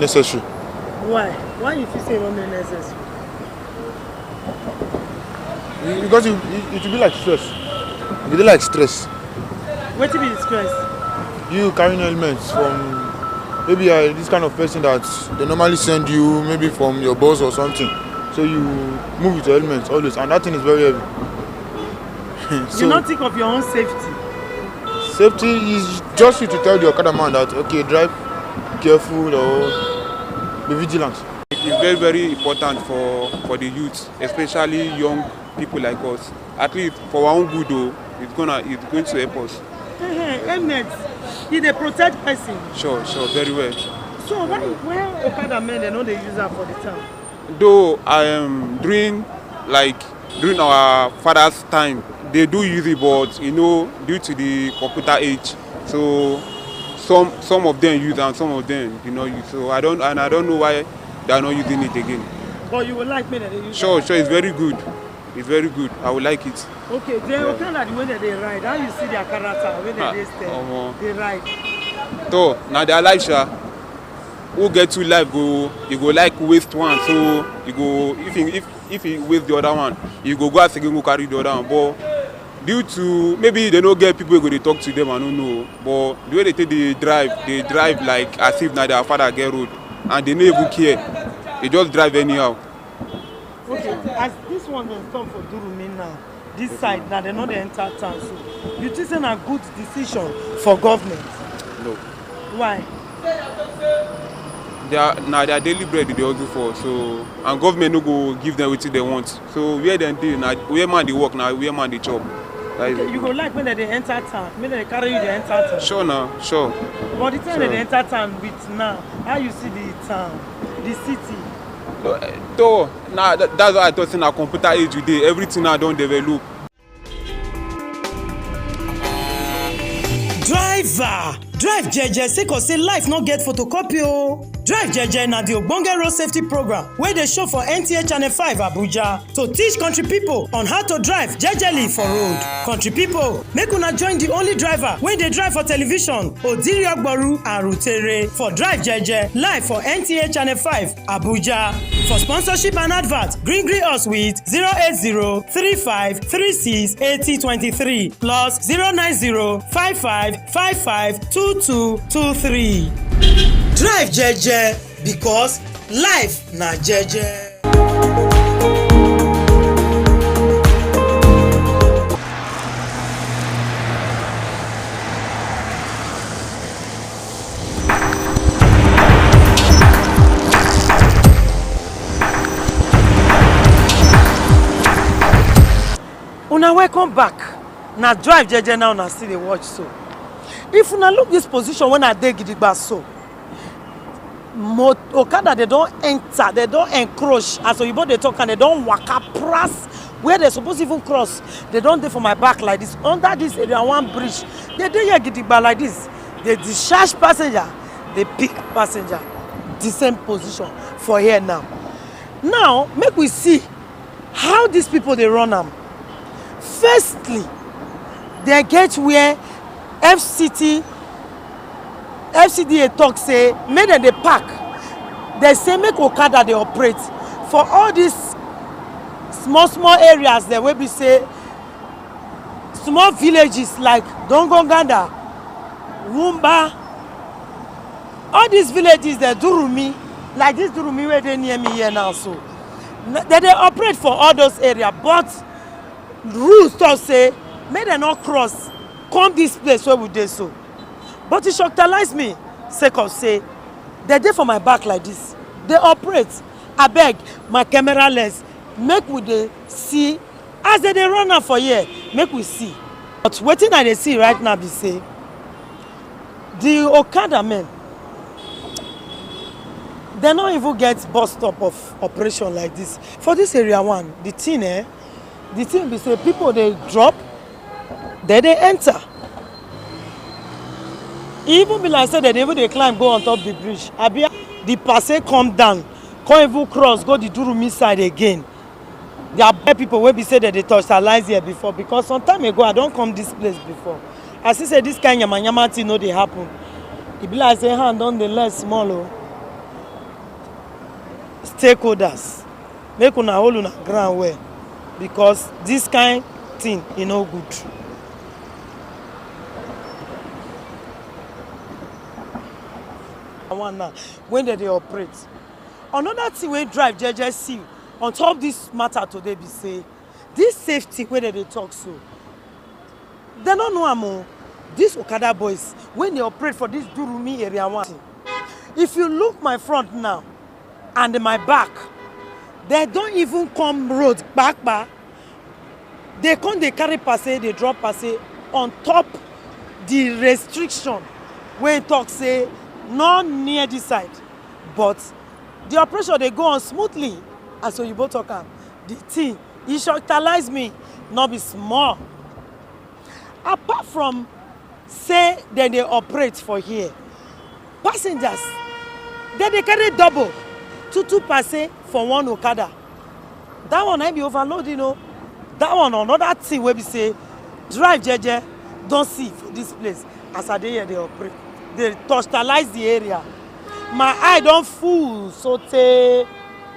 Necessary. Why? Why if you say it not necessary? Because it will be like stress. It will be like stress. What will be the stress? You carrying elements from maybe this kind of person that they normally send you, maybe from your boss or something. So you move with your elements always, and that thing is very heavy. So, you not think of your own safety? Safety is just you to tell the Okada man that okay, drive careful or be vigilant. It is very, very important for the youth, especially young people like us. At least for our own good, though, it's going to help us. Helmets, it they protect person. Sure, very well. So where Okada men they know they use that for the town? Though I am during our father's time, they do use it, but due to the computer age, so some of them use and some of them do not use. So I don't know why they are not using it again. But you would like me that they use Sure, it's very good. It's very good. I would like it. Okay, they Okada the way that they ride, how you see their character, when they stay, they ride. So now their life, who get two life you go like waste one, so you go if you waste the other one, you go as again go carry the other one. But due to maybe they don't get people who go to talk to them, I don't know. But the way they drive like as if now their father get road, and they don't even care. They just drive anyhow. Okay, as this one they stop for Durumi now, this side now they know they enter town. So you think it's a good decision for government? No. Why? They are daily bread they also for, so and government no go give them what they want. So where they do now, where man they work now, where man they chop. Okay, you go like when they enter town, when they carry you they enter town. Sure now, sure. But the time they enter town with now, how you see the town, the city? Though now that's why I thought in our computer age today, everything now don't develop. Drive jeje sake of say life no get photocopy o. Drive jeje na the ogbonge road safety program wey dey show for NTA Channel 5 Abuja to teach country people on how to drive jejely for road. Country people, make una join the only driver wey dey drive for television, Odiri Ogboru and Rutere for Drive Jeje live for NTA Channel 5 Abuja. For sponsorship and advert, green us with 08035368023 plus 09055552223. Drive jeje because life na jeje. Una welcome back. Na Drive jeje now una still dey watch so. If una look this position when I dey gidigba so, Okada they don't enter, they don't encroach. As Oyibo they talk and they don't waka press where they supposed to even cross. They don't dey for my back like this. Under this area one bridge, they dey here gidigba like this. They discharge passenger, they pick passenger. The same position for here now. Now make we see how these people they run them. Firstly, they get where FCDA talk say make them dey park. They say make Okada they operate for all these small areas there wey be say small villages like Dongonganda, Rumba, all these villages they Durumi, like this Durumi where they near me here now, so they operate for all those areas, but rules talk say make them not cross come this place where we dey so. But it shockalize me sake of say they dey for my back like this. They operate. I beg my camera lens make we dey see as they run am for here, make we see. But wetin I dey see right now be say the Okada men they no even get bus stop of operation like this. For this area one, the thing be say people they drop, then they enter. Even be like say that they climb go on top the bridge. The passe come down, come even cross, go the Durumi side again. There are people wey be say that they touched our lives here before, because some time ago I don't come this place before. I see say this kind of yama thing no dey happen. E be like say hand don dey less small o. stakeholders make una hold una ground well, because this kind thing e no good. One now when they operate. Another thing wey drive jeje see on top this matter today be say this safety wey they talk so they no know am o. These Okada boys when they operate for this Durumi area one, if you look my front now and my back, they don't even come road back. They come, they carry passe, they drop passe on top the restriction when talk say not near this side, but the operation they go on smoothly. And so you both talk am, the thing e shockalize me, not be small. Apart from say then they operate for here, passengers then they carry double two passe for one Okada. That one I be overload, you know. That one another thing where we say drive jeje don't see for this place. As I dey here they operate, they totalize the area. My eye don't full, so say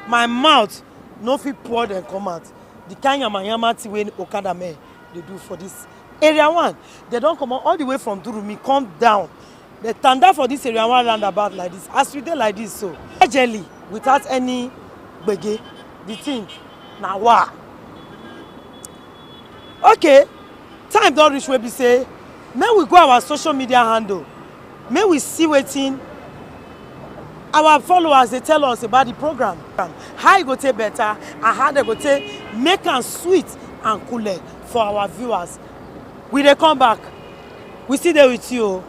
my mouth no fit pour them come out. The kind of yama thing when Okada men they do for this area one, they don't come out all the way from Durumi, come down. They stand for this area one roundabout like this. As we dey like this, so gradually without any gbege, the thing now wow. Okay, time don't reach where we say, may we go our social media handle, may we see wetin our followers they tell us about the program, how e go take better and how they go take make am sweet and cool for our viewers. We dey come back, we still there with you.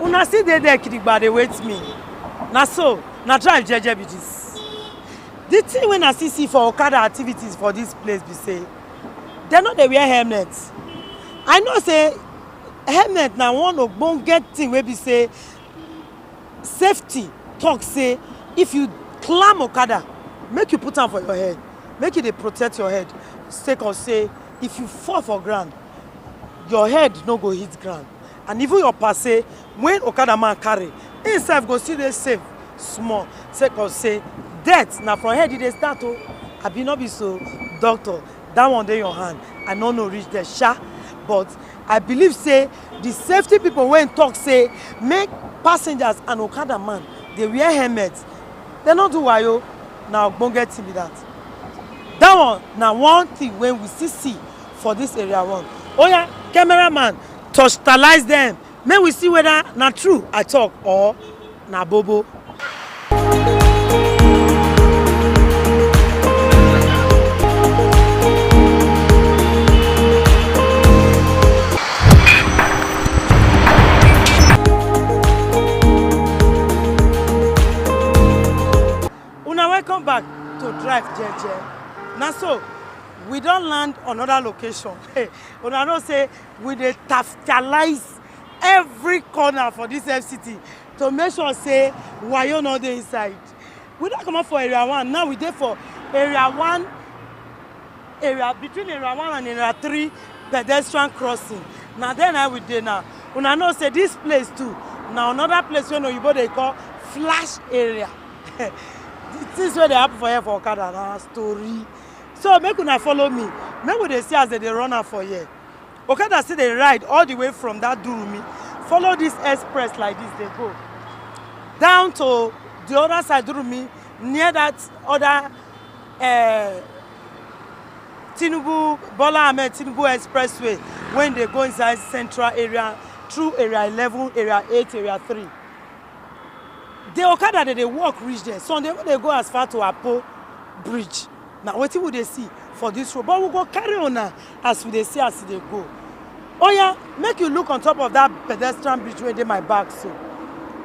Una see there Kidigba, they wait me. Na so, na drive jeje be this. The thing when I see for Okada activities for this place be say, they know they wear helmets. I know say helmet na one ogbonge thing wey be say safety talk say if you climb Okada, make you put am for your head, make you dey protect your head. Sake of say if you fall for ground, your head no go hit ground. And even your passe, when Okada man carry, himself go see dey safe small. Sake of say death na from head dey start o. Abi no be so, doctor, that one dey your hand. I no know reach there sha, but I believe say the safety people when talk say make passengers and Okada man they wear helmets. They no do wayo. Na ogbonge thing be that. That one na one thing when we still see for this area one. Oh yeah, cameraman, totalize them. May we see whether na true I talk or na bobo. back to drive jeje. Na so we don land another location. Una know say we dey tactilize every corner for this FCT to make sure say wayo no dey inside. We don comot for area 1, now we dey for area 1, between area 1 and area 3 pedestrian crossing. Na there na we dey now. Una know say this place too na another place wey oyibo dey call flash area. The things wey dey happen for here for Okada na story. So make una follow me. Make we dey see as they dey run am for here. Okada still dey ride all the way from that Durumi. Follow this express like this, they go down to the other side Durumi, near that other Tinubu, Bola Ahmed Tinubu Expressway, when they go inside central area, through area 11, area 8, area 3. The Okada they walk reach there. So they go as far to Apo Bridge. Now what will they see for this road? But we go carry on now as we see as they go. Oh yeah, make you look on top of that pedestrian bridge where they my back so.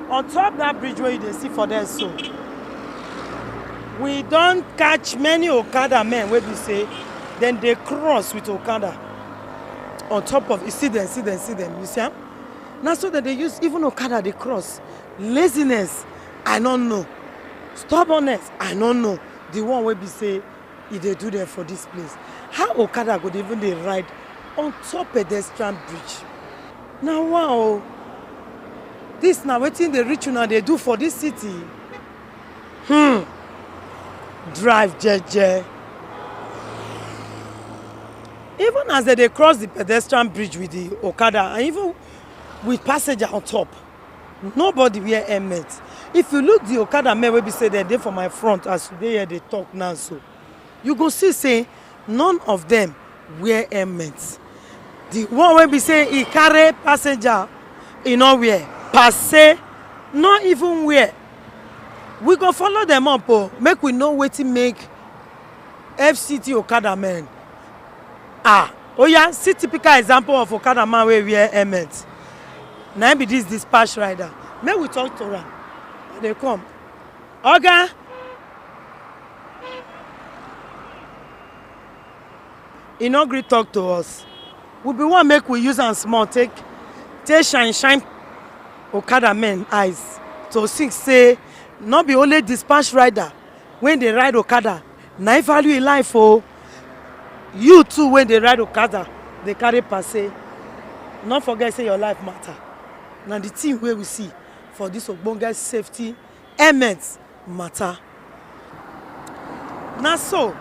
On top that bridge where you see for there so. We don't catch many Okada men where we say, then they cross with Okada. On top of, you see them, you see them. Now so that they use even Okada, they cross. Laziness, I don't know. Stubbornness, I don't know. The one where we say, if they do that for this place. How Okada could even they ride on top pedestrian bridge? Now wow. This now waiting the rich now they do for this city. Drive jeje. Even as they cross the pedestrian bridge with the Okada and even with passenger on top, nobody wear helmet. If you look the Okada men will be say they for my front as they hear they talk now so, you go see say none of them wear helmets. The one will be say he carry passenger, he no wear. Passe, not even wear. We go follow them up, make we know what to make FCT Okada men. Oh yeah, see typical example of Okada man where wear helmet. Now be this dispatch rider. May we talk to them. They come. Oga. He no gree talk to us. We be one make we use and small take shine Okada men eyes to think say not be only dispatch rider when they ride Okada. Na value in life oh. You too when they ride Okada, they carry passe. Not forget say your life matter. Now the thing where we see for this ogbonge safety elements matter. Now so,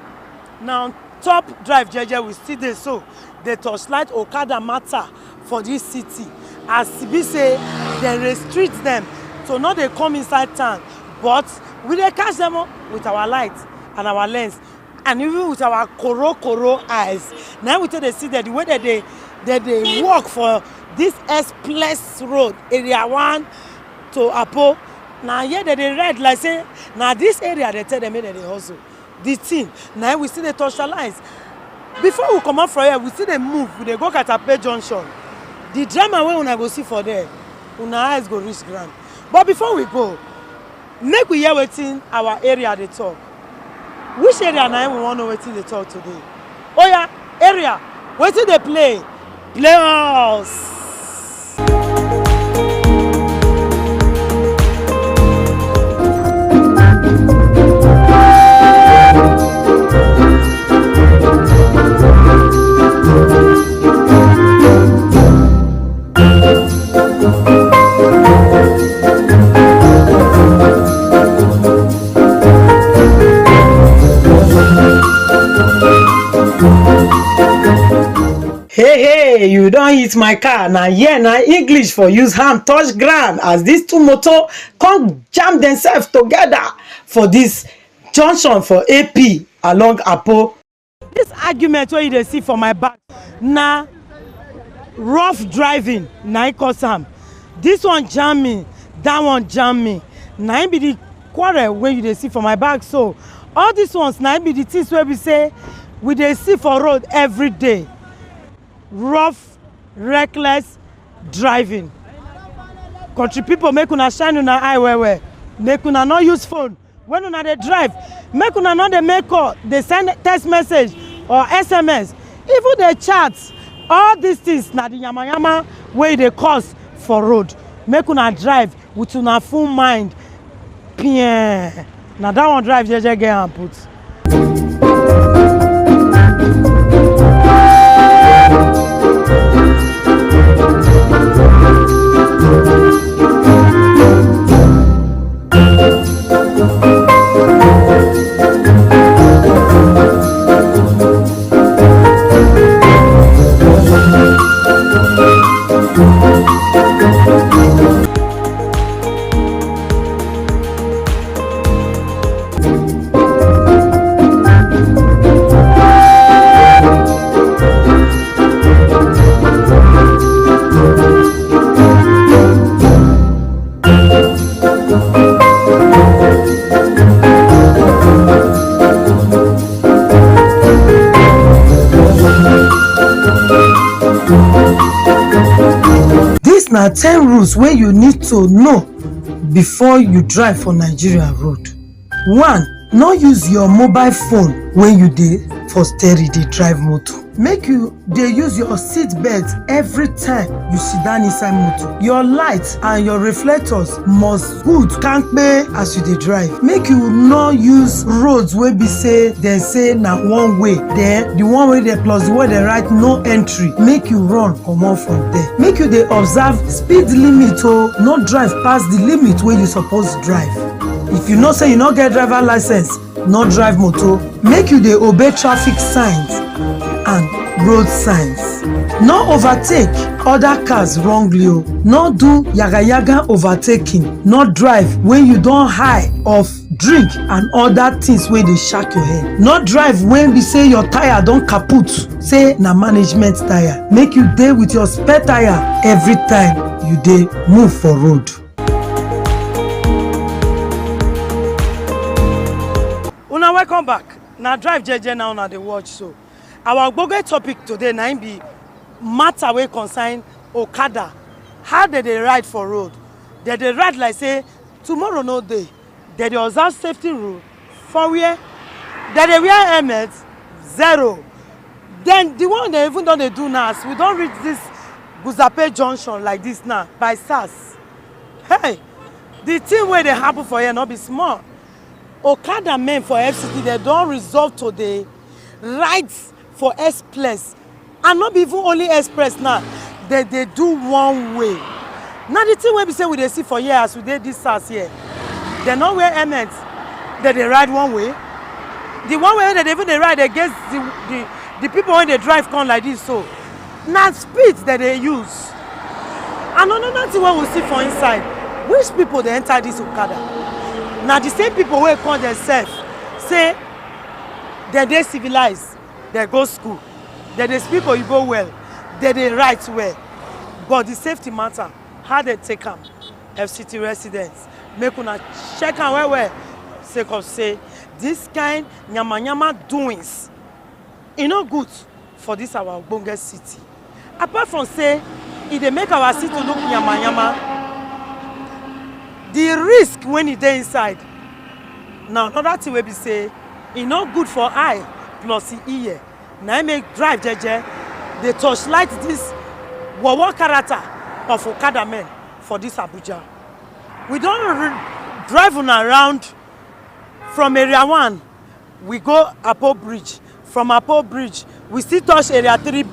now top drive jeje we still dey so they torchlight Okada matter for this city. As be say they restrict them so now they come inside town, but we dey catch them with our light and our lens and even with our koro eyes. Now we tell they see that the way that they walk for this express road area 1 to Apo. Now here they ride like say now this area they tell them that they hustle. The thing now we see the torchlights. Before we come out from here, we see them move. We dey go Katape Junction. The drama wey una go see for there, una eyes go reach ground. But before we go, make we hear wetin our area dey talk. Which area na we wan know wetin dey talk today? Oh yeah, area. Wetin dey play? Play us. Hey, you don't hit my car. Now yeah, now English for use hand touch ground as these two motor come jam themselves together for this junction for AP along Apo. This argument where you dey see for my back, na rough driving, na it cause am. This one jam me, that one jam me. Na it be the quarrel where you dey see for my back. So all these ones na it be the things where we say we dey see for road every day. Rough, reckless driving. Country people make una shine una eye well. Make una not use phone when una dey drive, make una no dey make call, dey send text message or SMS, even dey chat. All these things na the yamayama wey dey cause for road. Make una drive with una full mind. Pien. Na that one drive jeje get am put. Na 10 rules wey you need to know before you drive for Nigeria road. 1. No use your mobile phone when you dey for steering dey drive motor. Make you dey use your seat belt every time you sit down inside motor. Your lights and your reflectors must good kampe as you dey drive. Make you no use roads wey be say dem say na one way, then the one wey dey plus the one dey write no entry, make you run comot from there. Make you dey observe speed limit o, no drive pass the limit wey you suppose drive. If you know say you no get driver license, no drive motor. Make you dey obey traffic signs and road signs. No overtake other cars wrongly o. No do yaga overtaking. No drive when you don high of drink and other things wey dey shak your head. No drive when be say your tire don kaput, say na management tire. Make you dey with your spare tire every time you dey move for road. Una welcome back. Na drive jeje now una dey watch so. Our ogbonge topic today na im be matter wey concern Okada. How they dey ride for road. They dey ride like say tomorrow no dey. They dey observe safety rule for where they dey wear helmet, zero. Then the one they even don dey do now, as we don reach this Guzape junction like this now by SARS. Hey, the thing wey dey happen for here no be small. Okada men for FCT, they don resolve to dey ride for express, and not be even only express now, they do one way. Now the thing wey be say we dey see for here as we dey this SARS here, they no wear helmet, they ride one way. The one way they even dey ride against the people when they drive come like this, so na speed that they use. And another thing wey we see for inside, which people dey enter this Okada? Now the same people wey call themselves say they dey civilized, they go school, they dey speak Oyibo well, they dey write well, but the safety matter, how they take am? FCT residents, make una check am well sake of say this kind nyama doings e no good for this our ogbonge city. Apart from say e dey make our city look nyama, the risk when e dey inside. Now another thing wey be say e no good for eye plus ear. Na im make drive jeje dey torchlight this wawa character of Okada men for this Abuja. We don drive around from area 1, we go Apo Bridge. From Apo Bridge, we still touch area 3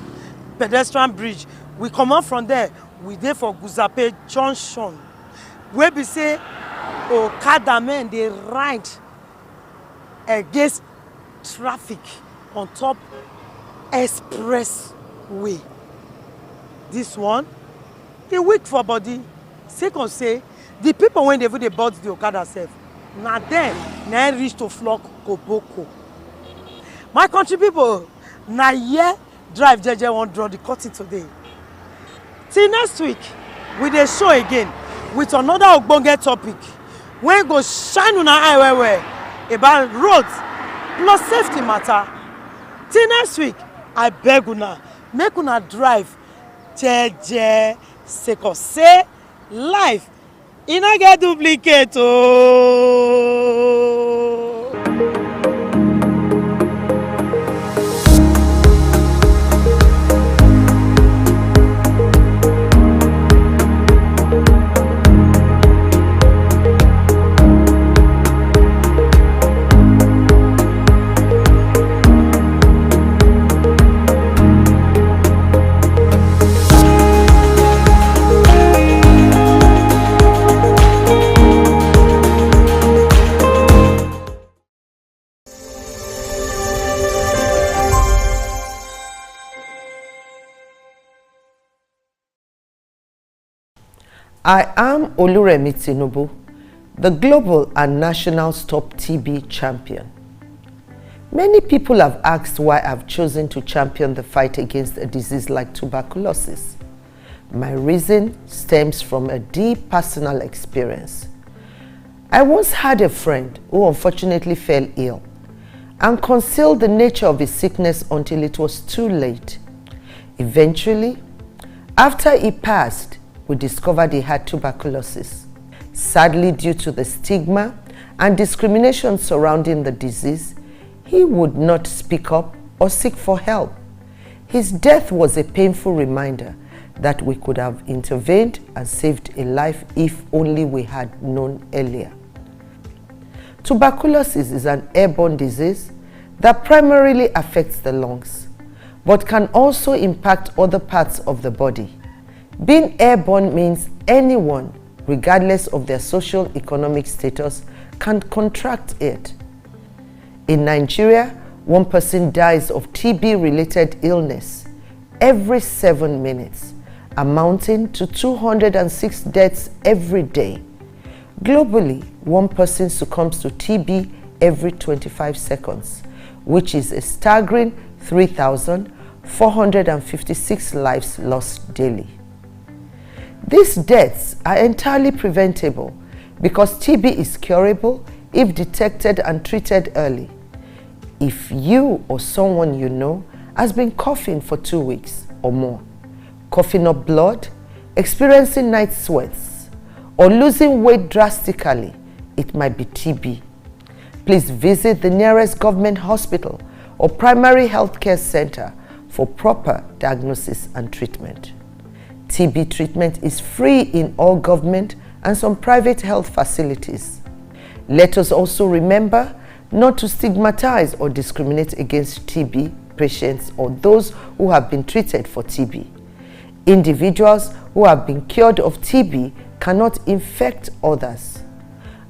pedestrian bridge. We come out from there, we dey for Guzape junction. Wey be say Okada men dey ride against traffic on top expressway. This one dey weak for body, sake of say the people when they even dey board the Okada sef, na dem na reach to flog koboko. My country people, na here drive jeje wan draw the curtain today. Till next week, we dey show again with another ogbonge topic wey go shine una eye well about roads plus safety matter. Till next week, I beg una, make una drive jeje, sake of say life e no get duplicate ooo. I am Oluremi Tinubu, the global and national Stop TB champion. Many people have asked why I've chosen to champion the fight against a disease like tuberculosis. My reason stems from a deep personal experience. I once had a friend who unfortunately fell ill and concealed the nature of his sickness until it was too late. Eventually, after he passed, we discovered he had tuberculosis. Sadly, due to the stigma and discrimination surrounding the disease, he would not speak up or seek for help. His death was a painful reminder that we could have intervened and saved a life if only we had known earlier. Tuberculosis is an airborne disease that primarily affects the lungs, but can also impact other parts of the body. Being airborne means anyone, regardless of their socio-economic status, can contract it. In Nigeria, one person dies of TB-related illness every 7 minutes, amounting to 206 deaths every day. Globally, one person succumbs to TB every 25 seconds, which is a staggering 3,456 lives lost daily. These deaths are entirely preventable because TB is curable if detected and treated early. If you or someone you know has been coughing for 2 weeks or more, coughing up blood, experiencing night sweats, or losing weight drastically, it might be TB. Please visit the nearest government hospital or primary healthcare center for proper diagnosis and treatment. TB treatment is free in all government and some private health facilities. Let us also remember not to stigmatize or discriminate against TB patients or those who have been treated for TB. Individuals who have been cured of TB cannot infect others.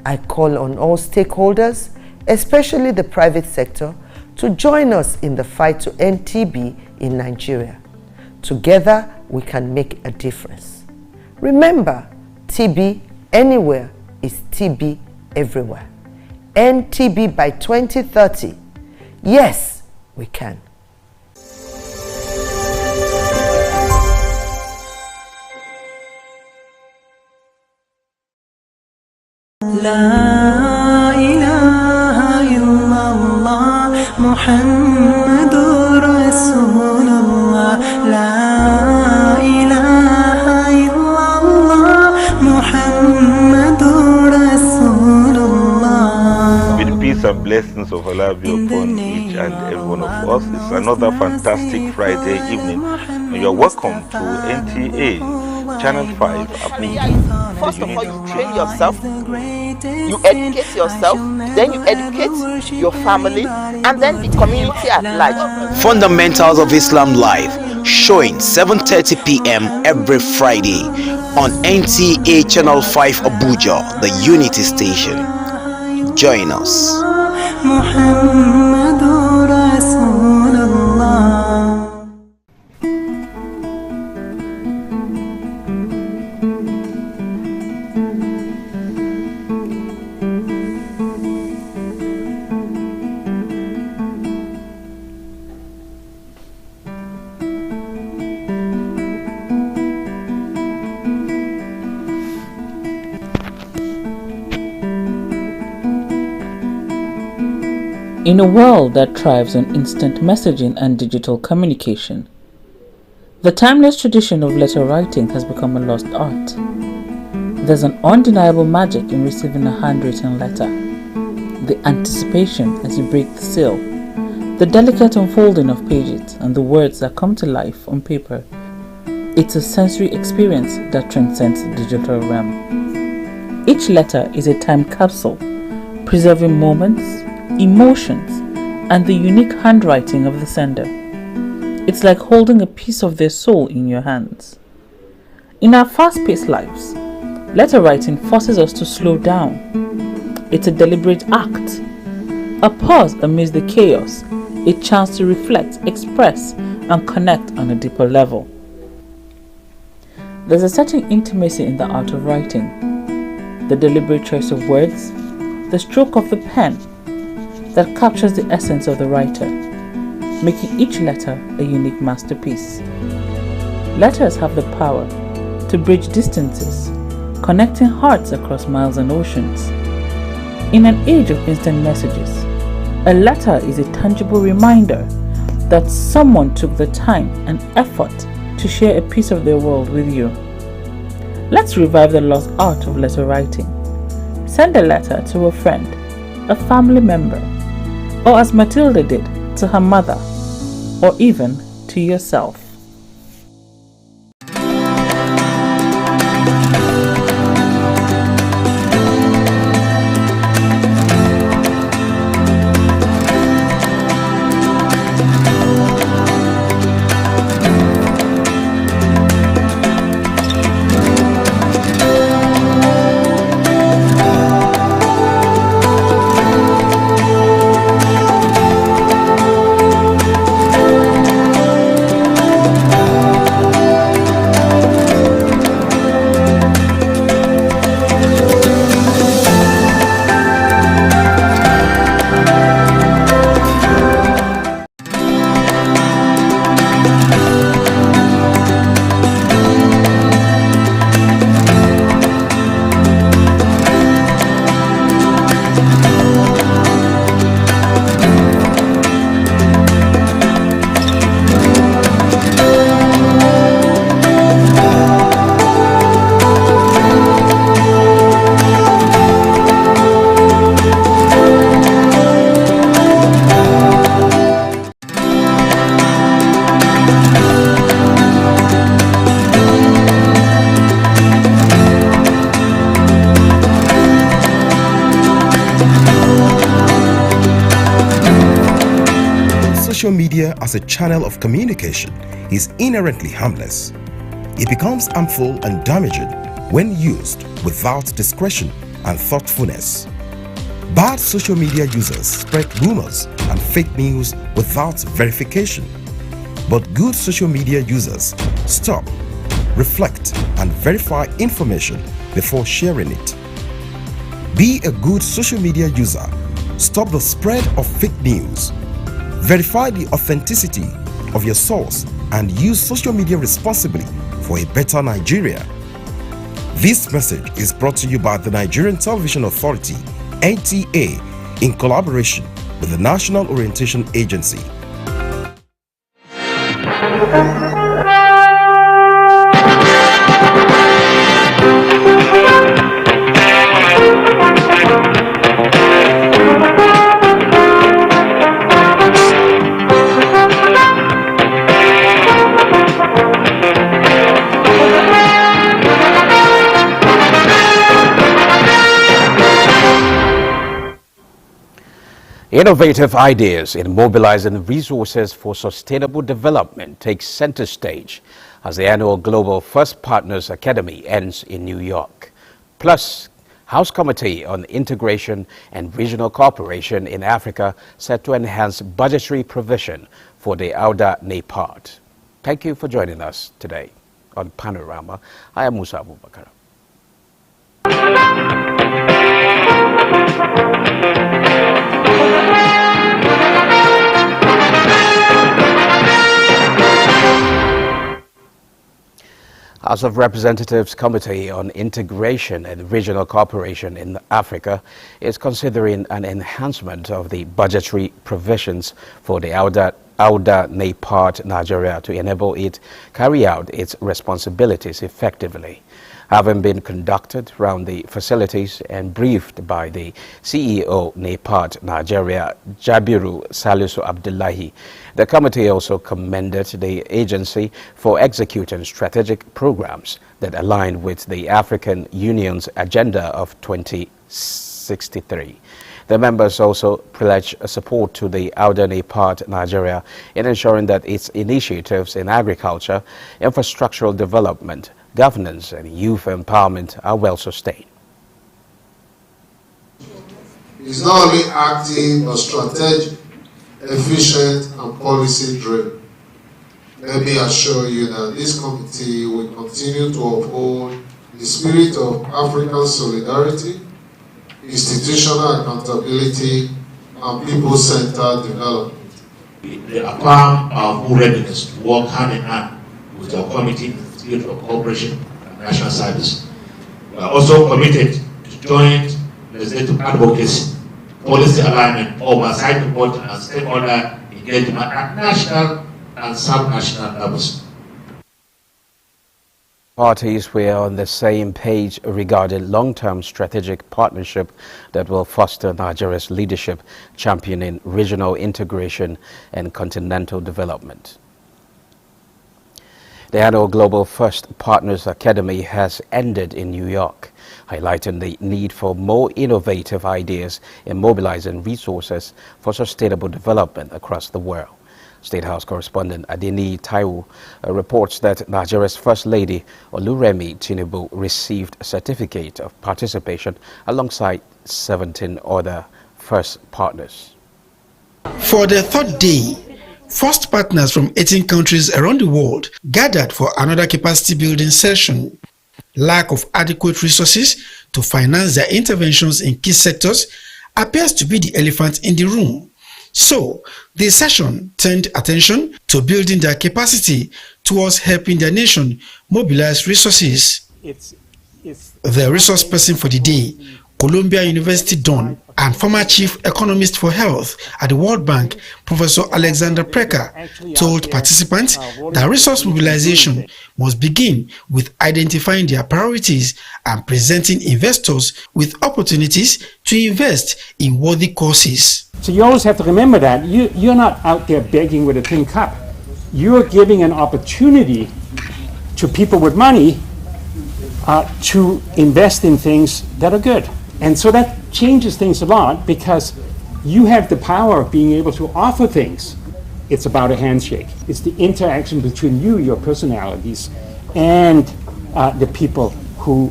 I call on all stakeholders, especially the private sector, to join us in the fight to end TB in Nigeria. Together, we can make a difference. Remember, TB anywhere is TB everywhere. End TB by 2030. Yes, we can. لا إله إلا الله محمد رسول الله لا إله إلا الله محمد رسول الله. With the peace and blessings of Allah be upon each and every one of us. It's another fantastic Friday evening, and you're welcome to NTA Channel 5 Abuja. First of all, you train yourself, you educate yourself, then you educate your family, and then the community at large. Fundamentals of Islam Live, showing 7:30 p.m. every Friday on NTA Channel 5 Abuja, the Unity Station. Join us. Muhammadu Rasulullah. In a world that thrives on instant messaging and digital communication, the timeless tradition of letter writing has become a lost art. There's an undeniable magic in receiving a handwritten letter. The anticipation as you break the seal, the delicate unfolding of pages and the words that come to life on paper. It's a sensory experience that transcends the digital realm. Each letter is a time capsule, preserving moments, emotions, and the unique handwriting of the sender. It's like holding a piece of their soul in your hands. In our fast-paced lives, letter writing forces us to slow down. It's a deliberate act, a pause amidst the chaos, a chance to reflect, express, and connect on a deeper level. There's a certain intimacy in the art of writing, the deliberate choice of words, the stroke of the pen that captures the essence of the writer, making each letter a unique masterpiece. Letters have the power to bridge distances, connecting hearts across miles and oceans. In an age of instant messages, a letter is a tangible reminder that someone took the time and effort to share a piece of their world with you. Let's revive the lost art of letter writing. Send a letter to a friend, a family member, or as Matilda did, to her mother, or even to yourself. Social media as a channel of communication is inherently harmless. It becomes harmful and damaging when used without discretion and thoughtfulness. Bad social media users spread rumors and fake news without verification. But good social media users stop, reflect, and verify information before sharing it. Be a good social media user. Stop the spread of fake news. Verify the authenticity of your source and use social media responsibly for a better Nigeria. This message is brought to you by the Nigerian Television Authority, NTA, in collaboration with the National Orientation Agency. Innovative ideas in mobilizing resources for sustainable development take center stage as the annual Global First Partners Academy ends in New York. Plus, House Committee on Integration and Regional Cooperation in Africa set to enhance budgetary provision for the Auda NEPAD. Thank you for joining us today on Panorama. I am Musa Abubakar. House of Representatives Committee on Integration and Regional Cooperation in Africa is considering an enhancement of the budgetary provisions for the Auda NEPAD Nigeria to enable it carry out its responsibilities effectively. Having been conducted around the facilities and briefed by the CEO NEPAD Nigeria, Jabiru Salisu Abdullahi, the committee also commended the agency for executing strategic programs that align with the African Union's Agenda of 2063. The members also pledged support to the Auda NEPAD Nigeria in ensuring that its initiatives in agriculture, infrastructural development, governance and youth empowerment are well sustained. It's not only active but strategic, efficient and policy driven. Let me assure you that this committee will continue to uphold the spirit of African solidarity, institutional accountability, and people-centered development. We affirm our full readiness to work hand in hand with our committee in the field of cooperation and national service. We are also committed to joint legislative advocacy, policy alignment, oversight report, and stakeholder engagement at national and sub-national levels. Parties were on the same page regarding long-term strategic partnership that will foster Nigeria's leadership, championing regional integration and continental development. The annual Global First Partners Academy has ended in New York, highlighting the need for more innovative ideas in mobilizing resources for sustainable development across the world. State House correspondent Adeni Taiwo reports that Nigeria's First Lady Oluremi Tinubu received a certificate of participation alongside 17 other first partners. For the third day, first partners from 18 countries around the world gathered for another capacity building session. Lack of adequate resources to finance their interventions in key sectors appears to be the elephant in the room. So, the session turned attention to building their capacity towards helping their nation mobilize resources. The resource person for the day, Columbia University Don and former chief economist for health at the World Bank, Professor Alexander Precker, told participants that resource mobilization must begin with identifying their priorities and presenting investors with opportunities to invest in worthy causes. So you always have to remember that you're not out there begging with a tin cup. You're giving an opportunity to people with money to invest in things that are good. And so that changes things a lot because you have the power of being able to offer things. It's about a handshake. It's the interaction between you, your personalities, and the people who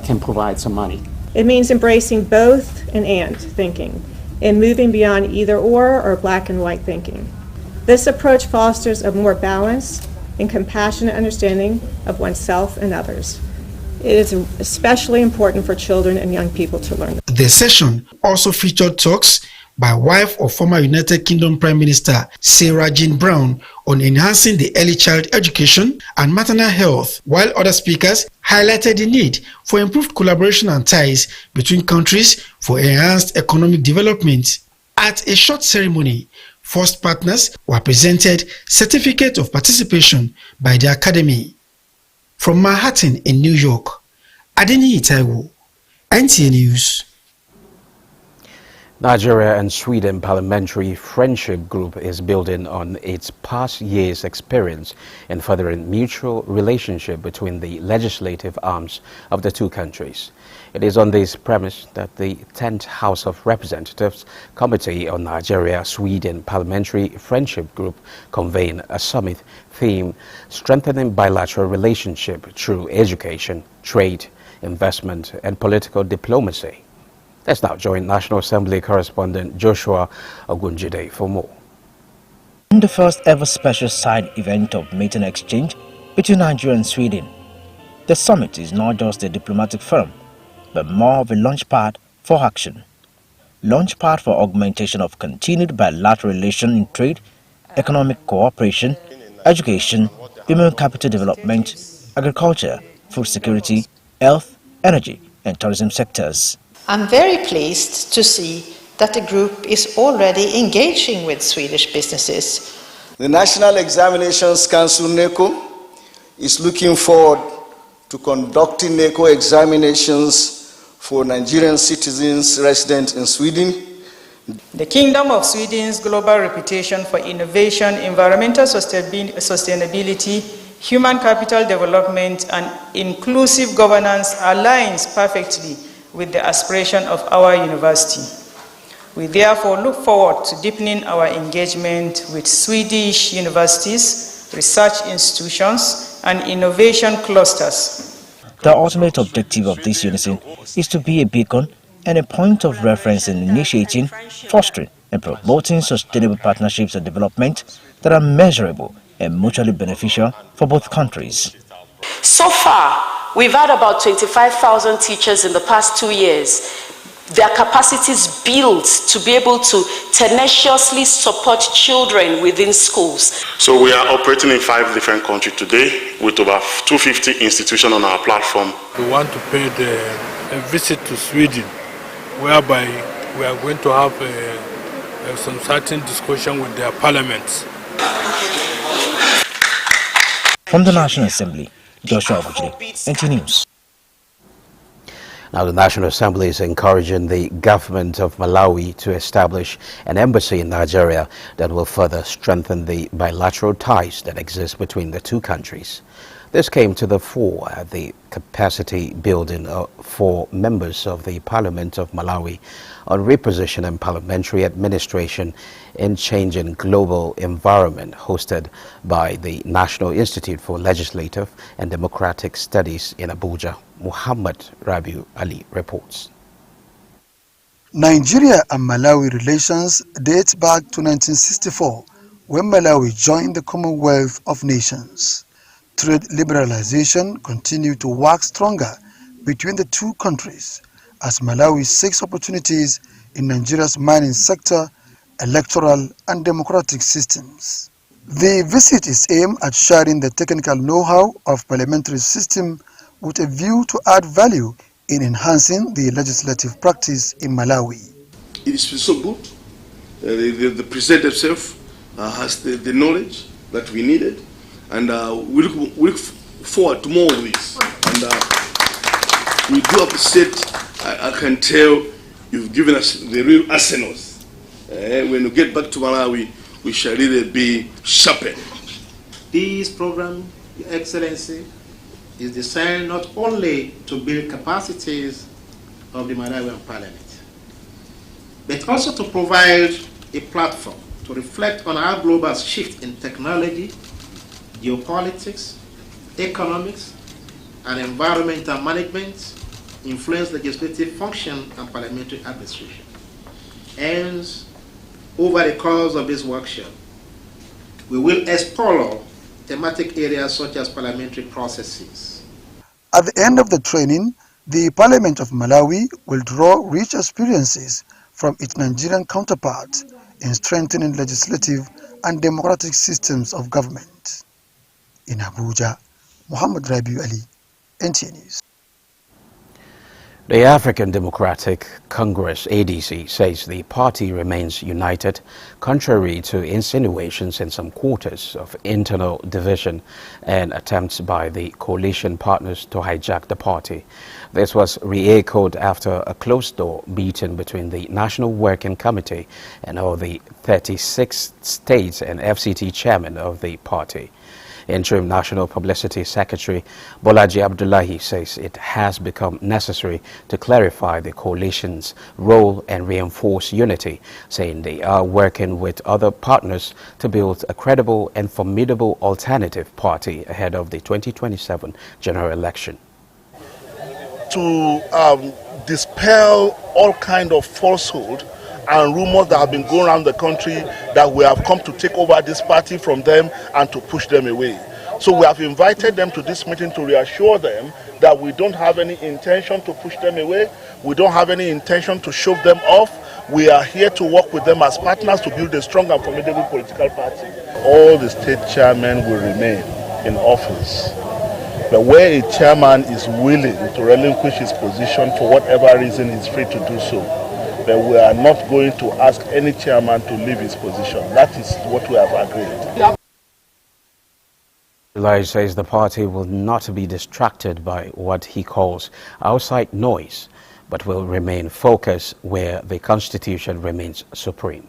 can provide some money. It means embracing both and thinking and moving beyond either or black and white thinking. This approach fosters a more balanced and compassionate understanding of oneself and others. It is especially important for children and young people to learn. The session also featured talks by wife of former United Kingdom Prime Minister Sarah Jane Brown on enhancing the early child education and maternal health, while other speakers highlighted the need for improved collaboration and ties between countries for enhanced economic development. At a short ceremony, first partners were presented certificate of participation by the Academy. From Manhattan in New York, Adeni Taiwo, NTA News. Nigeria and Sweden Parliamentary Friendship Group is building on its past year's experience in furthering mutual relationship between the legislative arms of the two countries. It is on this premise that the 10th House of Representatives Committee on Nigeria-Sweden Parliamentary Friendship Group convened a summit themed Strengthening Bilateral Relationship Through Education, Trade, Investment and Political Diplomacy. Let's now join National Assembly correspondent Joshua Ogunjide for more. In the first ever special side event of meeting exchange between Nigeria and Sweden, the summit is not just a diplomatic forum, but more of a launchpad for action. Launchpad for augmentation of continued bilateral relations in trade, economic cooperation, education, human capital development, agriculture, food security, health, energy, and tourism sectors. I'm very pleased to see that the group is already engaging with Swedish businesses. The National Examinations Council, NECO, is looking forward to conducting NECO examinations for Nigerian citizens resident in Sweden. The Kingdom of Sweden's global reputation for innovation, environmental sustainability, human capital development, and inclusive governance aligns perfectly with the aspiration of our university. We therefore look forward to deepening our engagement with Swedish universities, research institutions, and innovation clusters. The ultimate objective of this unison is to be a beacon and a point of reference in initiating, fostering, and promoting sustainable partnerships and development that are measurable and mutually beneficial for both countries. So far, we've had about 25,000 teachers in the past 2 years. Their capacities built to be able to tenaciously support children within schools. So we are operating in 5 different countries today with over 250 institutions on our platform. We want to pay a visit to Sweden, whereby we are going to have some certain discussion with their parliaments. From the National Assembly, Joshua Abuja, NT News. Now, the National Assembly is encouraging the government of Malawi to establish an embassy in Nigeria that will further strengthen the bilateral ties that exist between the two countries. This came to the fore at the capacity building for members of the Parliament of Malawi on reposition and parliamentary administration in changing global environment, hosted by the National Institute for Legislative and Democratic Studies in Abuja. Muhammadu Ali reports. Nigeria and Malawi relations date back to 1964, when Malawi joined the Commonwealth of Nations. Trade liberalization continued to wax stronger between the two countries as Malawi seeks opportunities in Nigeria's mining sector, electoral and democratic systems. The visit is aimed at sharing the technical know-how of parliamentary system with a view to add value in enhancing the legislative practice in Malawi. It is so good. The president himself has the knowledge that we needed, and we look forward to more of this. And we do appreciate, I can tell, you've given us the real arsenals. When we get back to Malawi, we shall really be sharpened. This program, Your Excellency, is designed not only to build capacities of the Malawian Parliament, but also to provide a platform to reflect on our global shift in technology, geopolitics, economics, and environmental management influence legislative function and parliamentary administration. Hence, over the course of this workshop, we will explore thematic areas such as parliamentary processes. At the end of the training, the Parliament of Malawi will draw rich experiences from its Nigerian counterpart in strengthening legislative and democratic systems of government. In Abuja, Muhammadu Ali, NTA News. The African Democratic Congress, ADC, says the party remains united, contrary to insinuations in some quarters of internal division and attempts by the coalition partners to hijack the party. This was re-echoed after a closed-door meeting between the National Working Committee and all the 36 states and FCT chairman of the party. Interim National Publicity Secretary Bolaji Abdullahi says it has become necessary to clarify the coalition's role and reinforce unity, saying they are working with other partners to build a credible and formidable alternative party ahead of the 2027 general election. To dispel all kind of falsehood and rumors that have been going around the country that we have come to take over this party from them and to push them away. So we have invited them to this meeting to reassure them that we don't have any intention to push them away. We don't have any intention to shove them off. We are here to work with them as partners to build a strong and formidable political party. All the state chairmen will remain in office. But where a chairman is willing to relinquish his position for whatever reason, he's free to do so. But we are not going to ask any chairman to leave his position. That is what we have agreed. Abdullahi says the party will not be distracted by what he calls outside noise, but will remain focused where the Constitution remains supreme.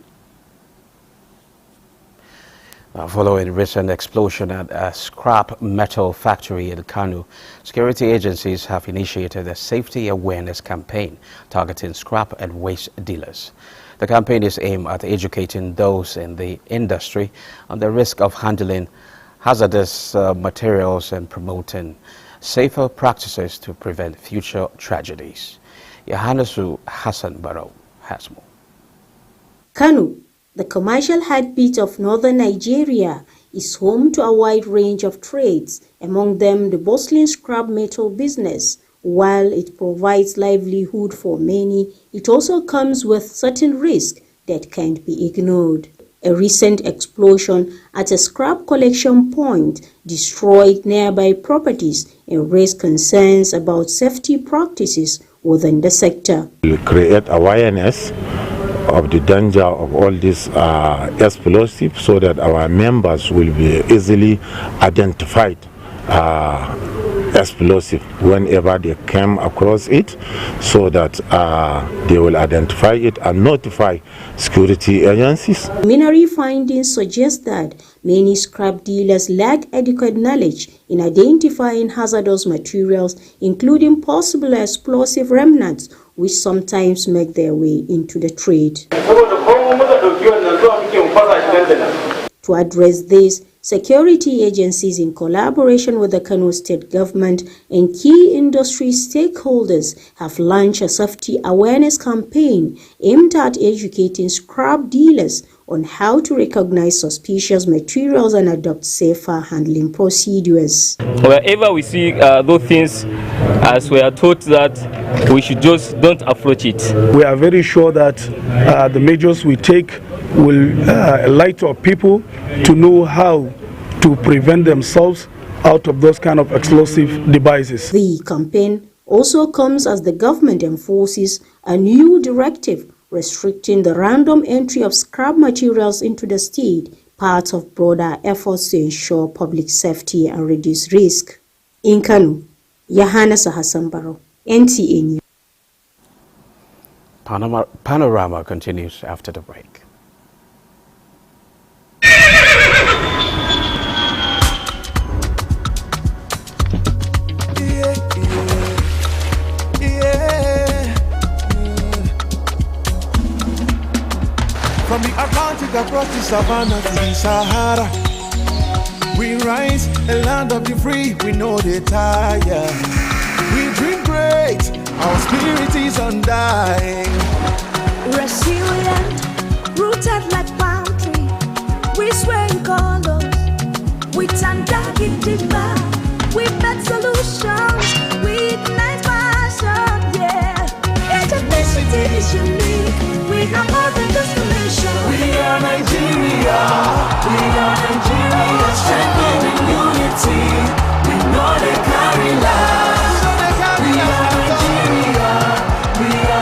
Following recent explosion at a scrap metal factory in Kano, security agencies have initiated a safety awareness campaign targeting scrap and waste dealers. The campaign is aimed at educating those in the industry on the risk of handling hazardous materials and promoting safer practices to prevent future tragedies. Yohannesu Hassan Barrow has more. Kano, the commercial heartbeat of northern Nigeria, is home to a wide range of trades, among them the bustling scrap metal business. While it provides livelihood for many, it also comes with certain risks that can't be ignored. A recent explosion at a scrap collection point destroyed nearby properties and raised concerns about safety practices within the sector. We create awareness of the danger of all these explosives so that our members will be easily identified explosive whenever they come across it, so that they will identify it and notify security agencies. Preliminary findings suggest that many scrap dealers lack adequate knowledge in identifying hazardous materials, including possible explosive remnants, which sometimes make their way into the trade. To address this, security agencies, in collaboration with the Kano State government and key industry stakeholders, have launched a safety awareness campaign aimed at educating scrap dealers on how to recognize suspicious materials and adopt safer handling procedures. Wherever we see those things, as we are taught that we should just don't approach it. We are very sure that the measures we take will light up people to know how to prevent themselves out of those kind of explosive devices. The campaign also comes as the government enforces a new directive restricting the random entry of scrap materials into the state, part of broader efforts to ensure public safety and reduce risk. In Kano, Yohana Hassan Barrow, NTA News. Panorama continues after the break. From the Atlantic across the savannah to the Sahara, we rise, a land of the free, we know they tire. We dream great, our spirit is undying. Resilient, rooted like palm tree, we sway in colors, we turn dark into light, we bet solutions, we ignite passion, yeah. Each ethnicity is unique, we have more than just a nation. We are Nigeria, strengthened in unity. We know they carry lives. We are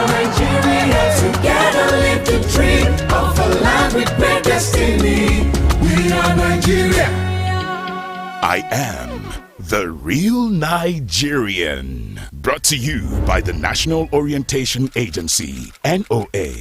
Nigeria, together live the dream of a land with great destiny. We are Nigeria. I am the real Nigerian. Brought to you by the National Orientation Agency, NOA.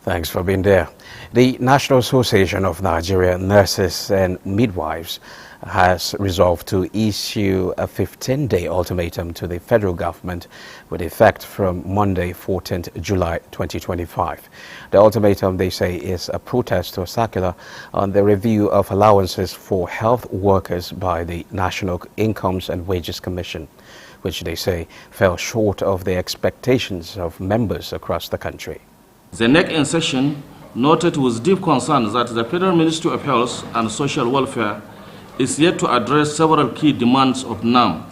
Thanks for being there. The National Association of Nigerian Nurses and Midwives has resolved to issue a 15-day ultimatum to the federal government with effect from Monday, 14th July 2025. The ultimatum, they say, is a protest to a circular on the review of allowances for health workers by the National Incomes and Wages Commission, which they say fell short of the expectations of members across the country. The NEC in session noted with deep concern that the Federal Ministry of Health and Social Welfare is yet to address several key demands of NAM,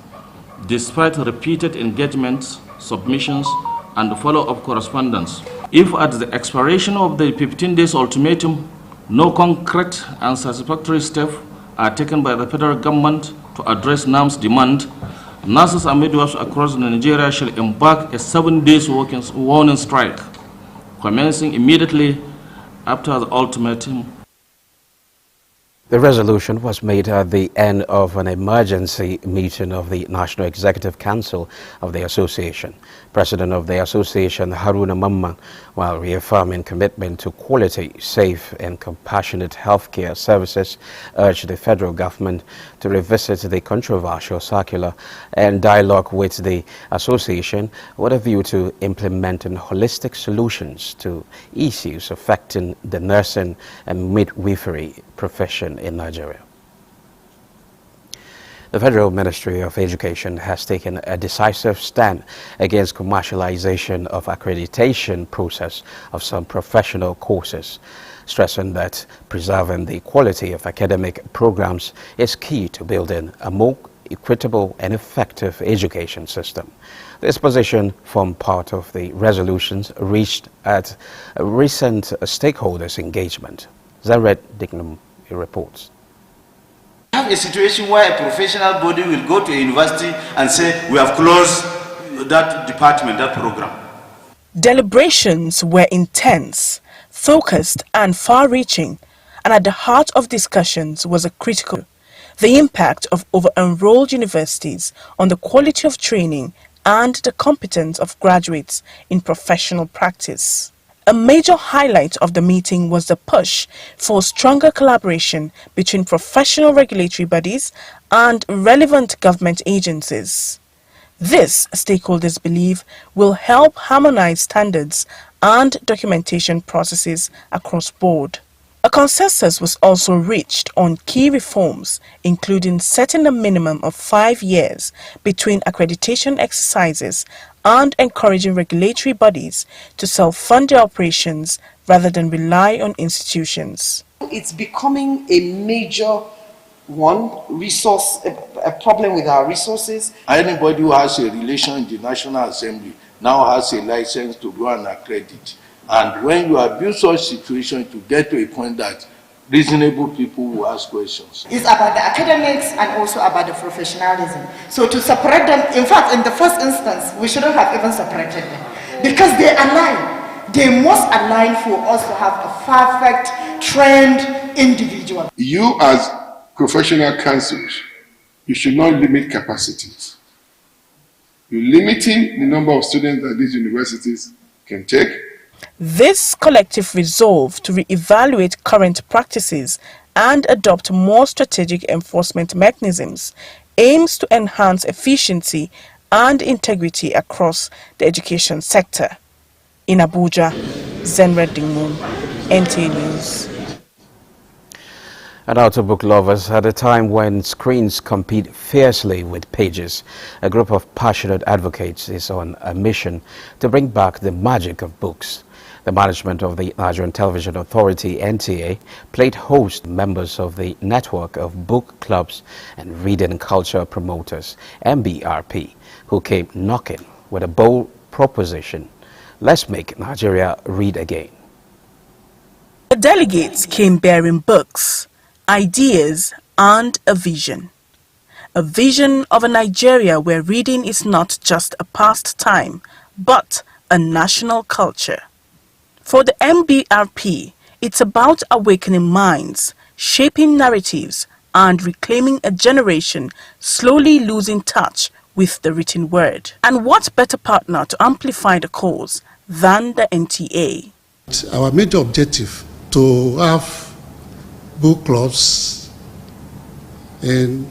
despite repeated engagements, submissions, and follow-up correspondence. If at the expiration of the 15 days ultimatum, no concrete and satisfactory steps are taken by the federal government to address NAM's demand, nurses and midwives across Nigeria shall embark a 7 days warning strike, commencing immediately after the ultimatum. The resolution was made at the end of an emergency meeting of the National Executive Council of the Association. President of the Association, Haruna Mamman, while reaffirming commitment to quality, safe and compassionate healthcare services, urged the federal government to revisit the controversial circular and dialogue with the association with a view to implementing holistic solutions to issues affecting the nursing and midwifery profession in Nigeria. The Federal Ministry of Education has taken a decisive stand against commercialization of accreditation process of some professional courses, stressing that preserving the quality of academic programs is key to building a more equitable and effective education system. This position formed part of the resolutions reached at a recent stakeholders engagement. Zared Dignam reports. Have a situation where a professional body will go to a university and say, we have closed that department, that program. Deliberations were intense, focused and far-reaching, and at the heart of discussions was a critical the impact of over-enrolled universities on the quality of training and the competence of graduates in professional practice. A major highlight of the meeting was the push for stronger collaboration between professional regulatory bodies and relevant government agencies. This, stakeholders believe, will help harmonize standards and documentation processes across board. A consensus was also reached on key reforms, including setting a minimum of 5 years between accreditation exercises and encouraging regulatory bodies to self-fund their operations rather than rely on institutions. It's becoming a major a problem with our resources. Anybody who has a relation in the National Assembly now has a license to go and accredit. And when you abuse such situation, to get to a point that reasonable people will ask questions. It's about the academics and also about the professionalism. So to separate them, in fact, in the first instance, we shouldn't have even separated them because they align. They must align for us to have a perfect, trained individual. You as professional councils, you should not limit capacities. You're limiting the number of students that these universities can take. This collective resolve to re-evaluate current practices and adopt more strategic enforcement mechanisms aims to enhance efficiency and integrity across the education sector. In Abuja, Zenred Dingmun, NTA News. And out to book lovers, at a time when screens compete fiercely with pages, a group of passionate advocates is on a mission to bring back the magic of books. The management of the Nigerian Television Authority, NTA, played host members of the Network of Book Clubs and Reading Culture Promoters, MBRP, who came knocking with a bold proposition. Let's make Nigeria read again. The delegates came bearing books, ideas and a vision of a Nigeria where reading is not just a pastime but a national culture. For the MBRP, it's about awakening minds, shaping narratives and reclaiming a generation slowly losing touch with the written word. And what better partner to amplify the cause than the NTA? Our major objective to have book clubs in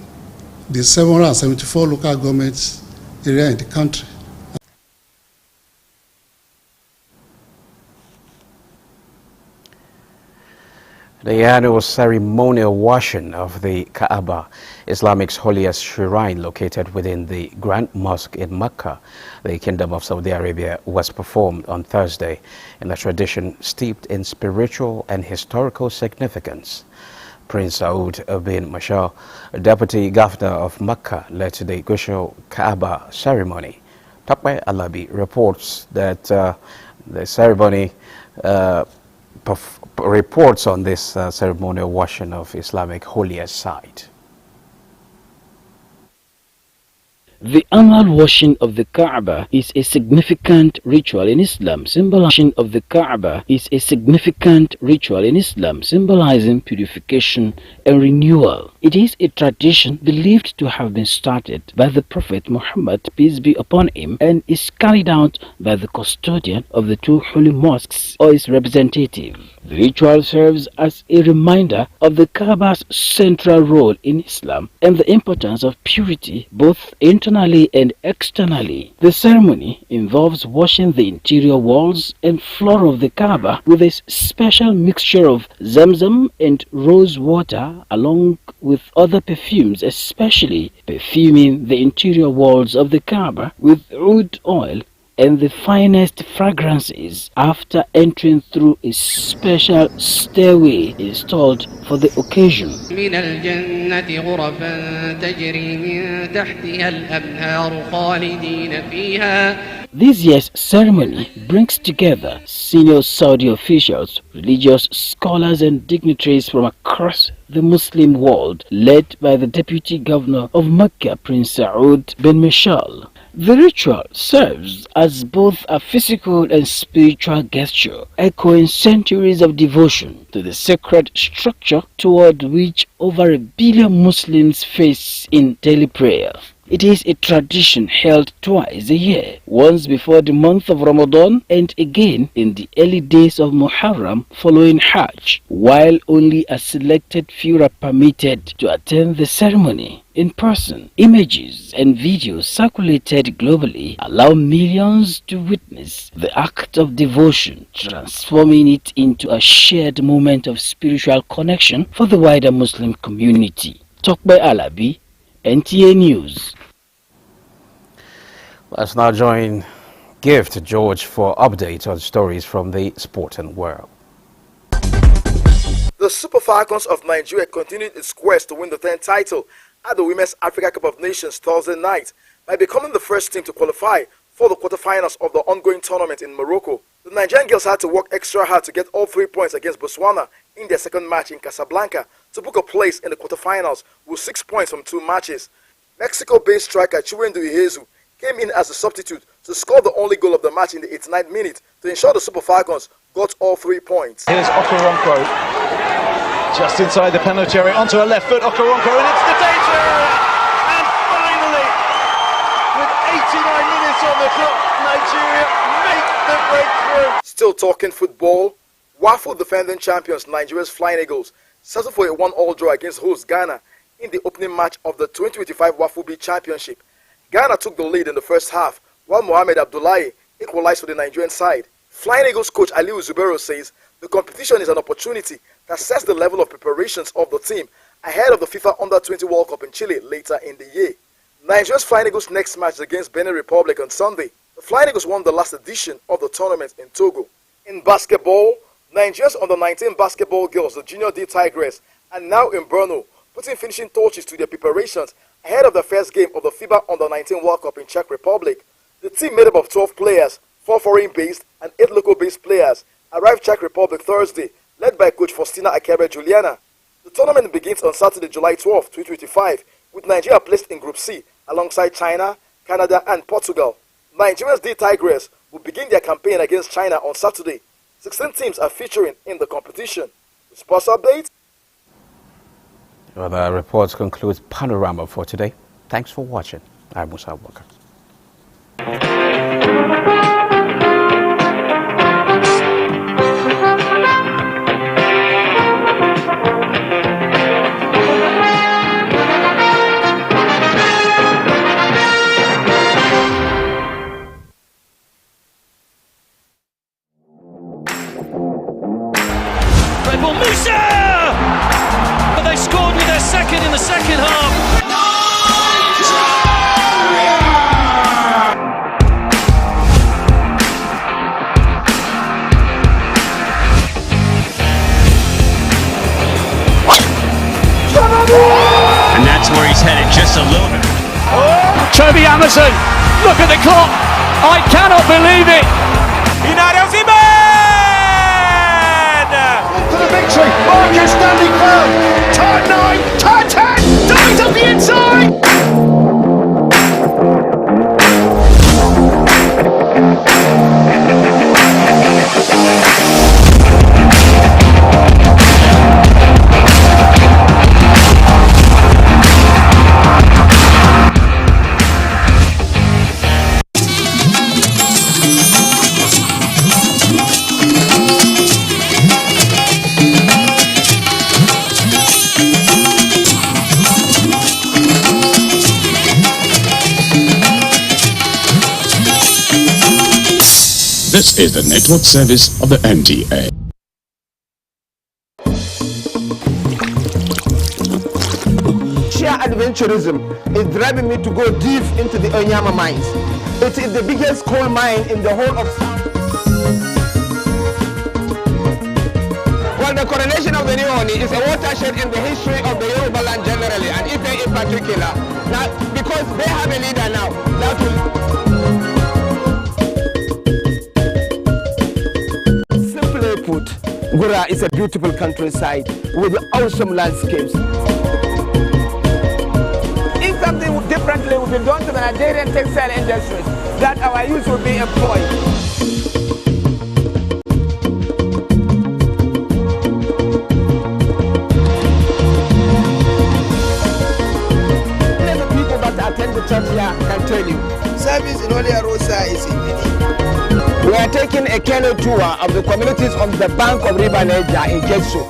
the 774 local governments area in the country. The annual ceremonial washing of the Kaaba, Islamic's holiest shrine located within the Grand Mosque in Mecca, the Kingdom of Saudi Arabia, was performed on Thursday in a tradition steeped in spiritual and historical significance. Prince Saud bin Mashal, Deputy Governor of Mecca, led the Gushal Kaaba ceremony. Takwe Alabi reports that the ceremony reports on this ceremonial washing of Islamic holiest site. The annual washing of the Kaaba is a significant ritual in Islam, symbolizing purification and renewal. It is a tradition believed to have been started by the Prophet Muhammad, peace be upon him, and is carried out by the custodian of the two holy mosques or its representative. The ritual serves as a reminder of the Kaaba's central role in Islam and the importance of purity both internally and externally. The ceremony involves washing the interior walls and floor of the Kaaba with a special mixture of Zamzam and rose water along with with other perfumes, especially perfuming the interior walls of the Kaaba with oud oil and the finest fragrances after entering through a special stairway installed for the occasion. من الجنة غرفا تجري من تحتها الأنهار خالدين فيها. This year's ceremony brings together senior Saudi officials, religious scholars and dignitaries from across the Muslim world, led by the Deputy Governor of Mecca, Prince Saud bin Mishal. The ritual serves as both a physical and spiritual gesture, echoing centuries of devotion to the sacred structure toward which over 1 billion Muslims face in daily prayer. It is a tradition held twice a year, once before the month of Ramadan and again in the early days of Muharram following Hajj, while only a selected few are permitted to attend the ceremony in person. Images and videos circulated globally allow millions to witness the act of devotion, transforming it into a shared moment of spiritual connection for the wider Muslim community. Talk by Alabi, NTA News. Let's now join Gift George for updates on stories from the sporting world. The Super Falcons of Nigeria continued its quest to win the 10th title at the Women's Africa Cup of Nations Thursday night by becoming the first team to qualify for the quarterfinals of the ongoing tournament in Morocco. The Nigerian girls had to work extra hard to get all 3 points against Botswana in their second match in Casablanca to book a place in the quarterfinals with 6 points from 2 matches. Mexico-based striker Chiwendu Ihezu came in as a substitute to score the only goal of the match in the 89th minute to ensure the Super Falcons got all 3 points. Here's Okoronkwo, just inside the penalty area, onto a left foot, Okoronkwo, and it's the danger area! And finally, with 89 minutes on the clock, Nigeria make the breakthrough! Still talking football, WAFU defending champions Nigeria's Flying Eagles settled for a 1-1 draw against host Ghana in the opening match of the 2025 WAFU B Championship. Ghana took the lead in the first half, while Mohamed Abdullahi equalized for the Nigerian side. Flying Eagles coach Aliu Zubero says the competition is an opportunity that sets the level of preparations of the team ahead of the FIFA Under-20 World Cup in Chile later in the year. Nigeria's Flying Eagles' next match is against Benin Republic on Sunday. The Flying Eagles won the last edition of the tournament in Togo. In basketball, Nigeria's Under-19 basketball girls, the Junior D Tigress, are now in Brno, putting finishing touches to their preparations ahead of the first game of the FIBA Under-19 World Cup in Czech Republic. The team made up of 12 players, 4 foreign-based and 8 local-based players, arrived Czech Republic Thursday, led by coach Faustina Akebe Juliana. The tournament begins on Saturday, July 12, 2025, with Nigeria placed in Group C alongside China, Canada and Portugal. Nigeria's D Tigress will begin their campaign against China on Saturday. 16 teams are featuring in the competition. The sports update. Well, the reports concludes Panorama for today. Thanks for watching. I'm Musa Walker. Second in the second half. And that's where he's headed, just a little bit. Toby Amazon, look at the clock. I cannot believe it. Inario Osimhen! For the victory, Marcus Stanley Cloud. Turn 9, turn 10, dives up the inside. This is the network service of the NTA. adventurism is driving me to go deep into the Onyama mines. It is the biggest coal mine in the whole of South. Well, the coronation of the new Oni is a watershed in the history of the Yoruba land generally, and Ife in particular. Now, because they have a leader now, that will... Simply put, Gura is a beautiful countryside with awesome landscapes. If something differently would be done to the Nigerian textile industries, that our youth will be employed. Many people that attend the church here can tell you. Service in Holy Rosa is in We are taking a canoe tour of the communities on the bank of River Niger in Getso.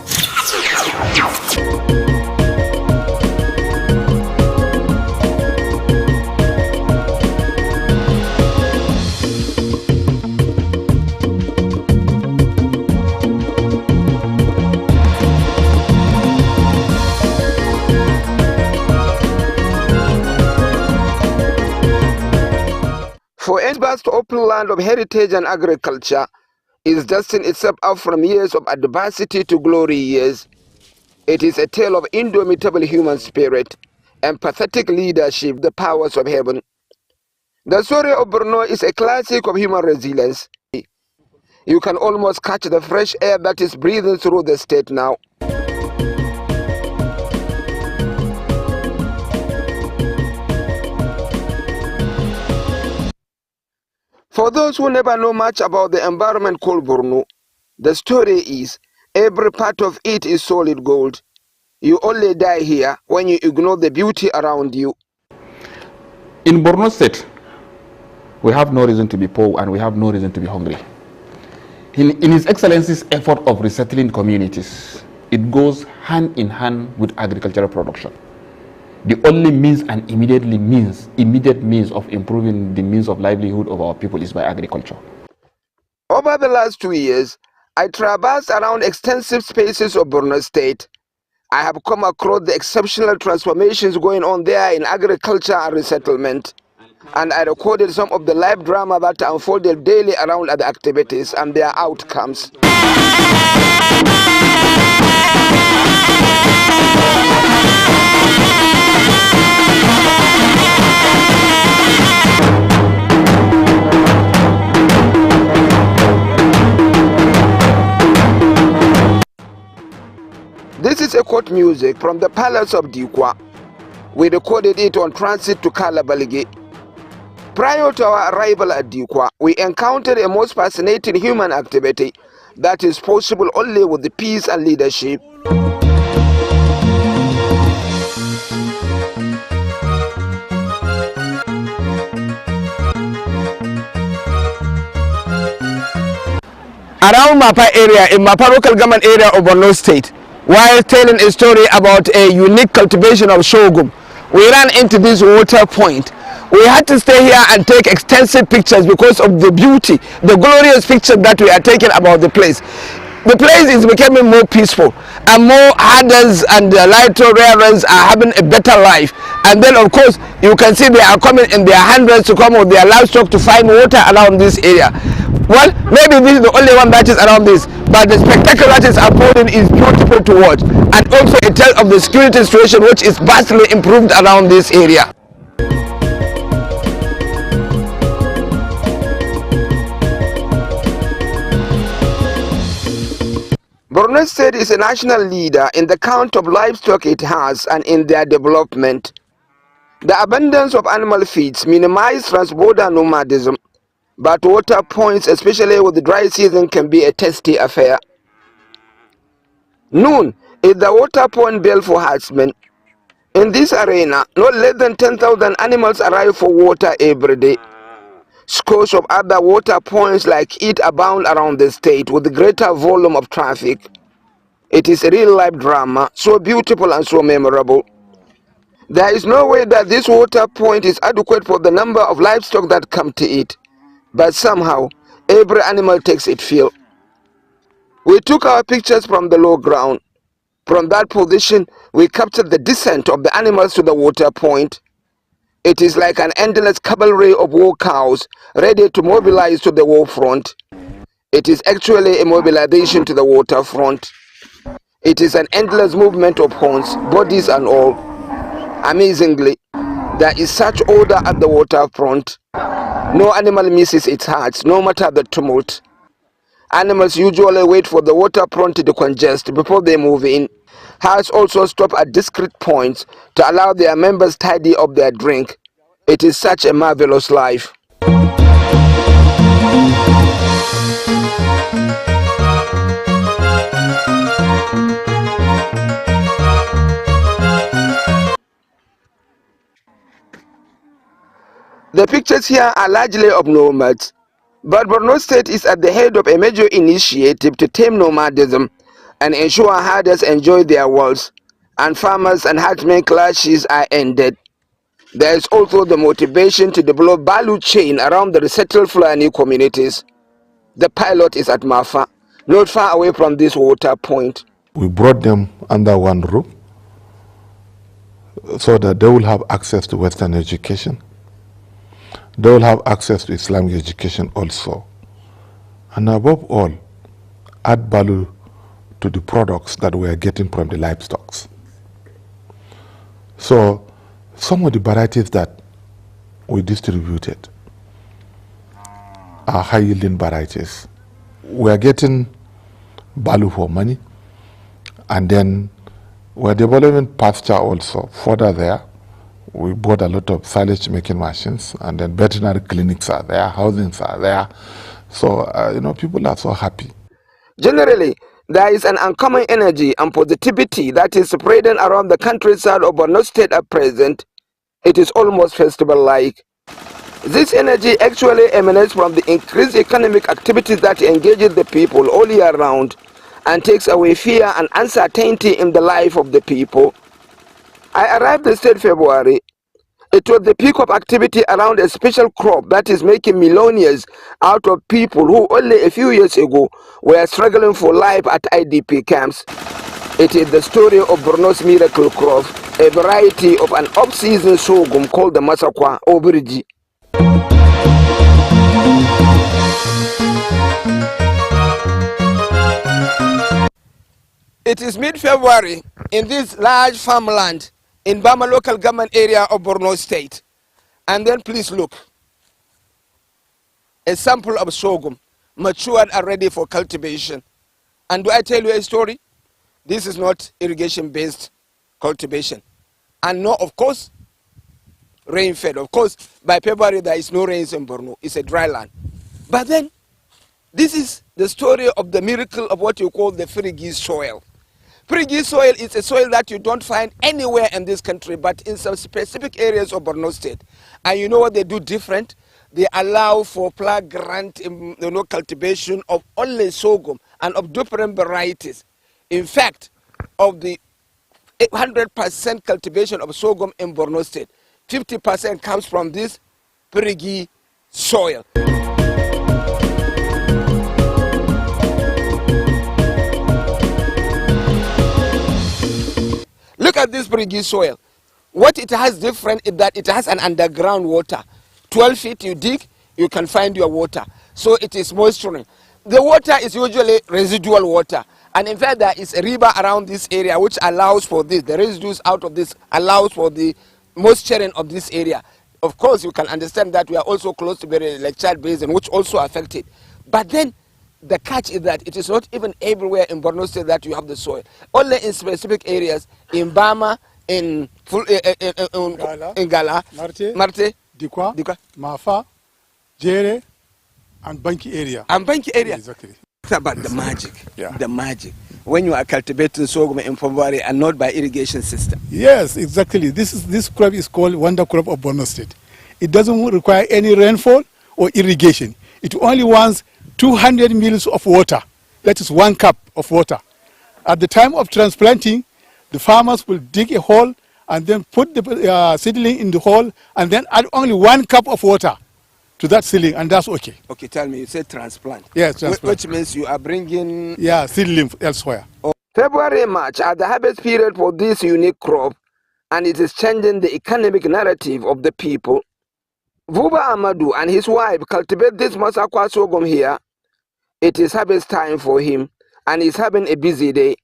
For a vast open land of heritage and agriculture is destined itself up from years of adversity to glory years. It is a tale of indomitable human spirit and pathetic leadership, the powers of heaven. The story of Borno is a classic of human resilience. You can almost catch the fresh air that is breathing through the state now. For those who never know much about the environment called Borno, the story is every part of it is solid gold. You only die here when you ignore the beauty around you. In Borno State, we have no reason to be poor and we have no reason to be hungry. In His Excellency's effort of resettling communities, it goes hand in hand with agricultural production. The only means and immediate means of improving the means of livelihood of our people is by agriculture. Over the last 2 years, I traversed around extensive spaces of Borno State. I have come across the exceptional transformations going on there in agriculture and resettlement. And I recorded some of the live drama that unfolded daily around the activities and their outcomes. This is a court music from the Palace of Dikwa. We recorded it on transit to Kalabaligi. Prior to our arrival at Dikwa, we encountered a most fascinating human activity that is possible only with the peace and leadership. Around Mapa area, in Mapa local government area of Borno State, while telling a story about a unique cultivation of sorghum, we ran into this water point. We had to stay here and take extensive pictures because of the beauty, the glorious picture that we are taking about the place. The place is becoming more peaceful, and more herders and lighter rearers are having a better life. And then of course you can see they are coming in their hundreds to come with their livestock to find water around this area. Well, maybe this is the only one that is around this, but the spectacle that is unfolding is beautiful to watch, and also it tells of the security situation which is vastly improved around this area. Borno State is a national leader in the count of livestock it has and in their development. The abundance of animal feeds minimize transborder nomadism, but water points, especially with the dry season, can be a tasty affair. Noon is the water point bell for herdsmen. In this arena, not less than 10,000 animals arrive for water every day. Scores of other water points like it abound around the state with a greater volume of traffic. It is a real-life drama, so beautiful and so memorable. There is no way that this water point is adequate for the number of livestock that come to it, but somehow every animal takes its fill. We took our pictures from the low ground. From that position, We captured the descent of the animals to the water point. It is like an endless cavalry of war cows ready to mobilize to the war front. It is actually a mobilization to the waterfront. It is an endless movement of horns, bodies and all. Amazingly, there is such order at the waterfront. No animal misses its hearts, no matter the tumult. Animals usually wait for the waterfront to decongest before they move in. Herds also stop at discrete points to allow their members tidy up their drink. It is such a marvelous life. The pictures here are largely of nomads, but Borno State is at the head of a major initiative to tame nomadism and ensure herders enjoy their wealth, and farmers and herdsmen clashes are ended. There is also the motivation to develop value chain around the resettled Fulani communities. The pilot is at Mafa, not far away from this water point. We brought them under one roof so that they will have access to Western education. They will have access to Islamic education also. And above all, add value to the products that we are getting from the livestock. So some of the varieties that we distributed are high-yielding varieties. We are getting value for money, and then we're developing pasture also further there. We bought a lot of silage making machines, and then veterinary clinics are there, housings are there. So, people are so happy. Generally, there is an uncommon energy and positivity that is spreading around the countryside of Borno State at present. It is almost festival-like. This energy actually emanates from the increased economic activities that engages the people all year round and takes away fear and uncertainty in the life of the people. I arrived the state February. It was the peak of activity around a special crop that is making millionaires out of people who only a few years ago were struggling for life at IDP camps. It is the story of Borno's miracle crop, a variety of an off-season sorghum called the Masakwa or Biriji. It is mid-February in this large farmland in Bama local government area of Borno State. And then please look. A sample of sorghum, matured and ready for cultivation. And do I tell you a story? This is not irrigation-based cultivation. And no, of course, rain-fed. Of course, by February there is no rains in Borno. It's a dry land. But then, this is the story of the miracle of what you call the Firigi soil. Firigi soil is a soil that you don't find anywhere in this country, but in some specific areas of Borno State. And you know what they do different? They allow for flagrant cultivation of only sorghum and of different varieties. In fact, of the 100% cultivation of sorghum in Borno State, 50% comes from this Firigi soil. Look at this Firigi soil. What it has different is that it has an underground water. 12 feet you dig, you can find your water. So it is moisturizing. The water is usually residual water. And in fact, there is a river around this area which allows for this. The residues out of this allows for the moisturing of this area. Of course, you can understand that we are also close to the Lake Chad Basin, which also affected. But then, the catch is that it is not even everywhere in Borno State that you have the soil. Only in specific areas, in Bama, in Gala, Marte, Dikwa, Mafa, Jere, and Banki area. And Banki area. Exactly. It's about the magic. Yeah. The magic. When you are cultivating sorghum in February and not by irrigation system. Yes, exactly. This crop is called wonder crop of Borno State. It doesn't require any rainfall or irrigation. It only wants 200 mils of water. That is 1 cup of water. At the time of transplanting, the farmers will dig a hole and then put the seedling in the hole and then add only 1 cup of water to that seedling, and that's okay. Okay, tell me, you said transplant. Yes, transplant. Which means you are bringing... Yeah, seedling elsewhere. February and March are the harvest period for this unique crop, and it is changing the economic narrative of the people. Buba Muhammadu and his wife cultivate this masakwa sorghum here. It is harvest time for him, and he's having a busy day.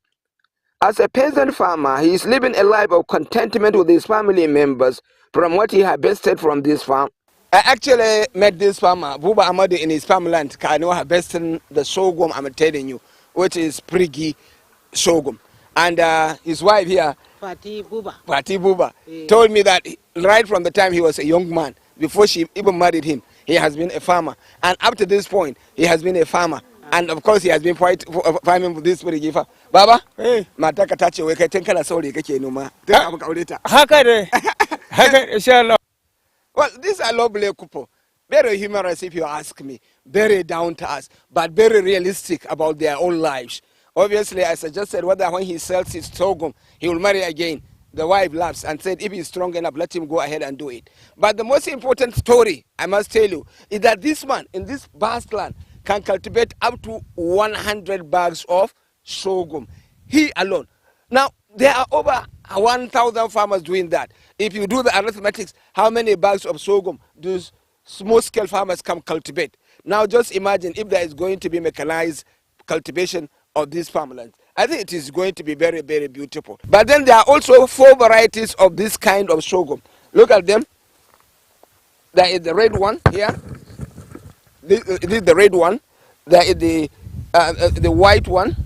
As a peasant farmer, he is living a life of contentment with his family members from what he harvested from this farm. I actually met this farmer, Buba Muhammadu, in his farmland, Kano, harvesting the sorghum I'm telling you, which is priggy sorghum. And his wife here, Pati Buba, told me that right from the time he was a young man, before she even married him, he has been a farmer. And up to this point, he has been a farmer. And of course, he has been farming for this priggy farm. Baba, mataka tache weke tenkala sorry keke numa. Hakare, hakare, inshallah. Well, these are lovely couple. Very humorous if you ask me. Very down to earth, but very realistic about their own lives. Obviously, I suggested whether when he sells his sorghum, he will marry again. The wife laughs and said, if he's strong enough, let him go ahead and do it. But the most important story, I must tell you, is that this man in this vast land can cultivate up to 100 bags of sorghum. He alone. Now, there are over 1,000 farmers doing that. If you do the arithmetics, how many bags of sorghum do small-scale farmers can cultivate? Now, just imagine if there is going to be mechanized cultivation of these farmlands. I think it is going to be very, very beautiful. But then there are also 4 varieties of this kind of sorghum. Look at them. There is the red one here. This is the red one. There is the white one.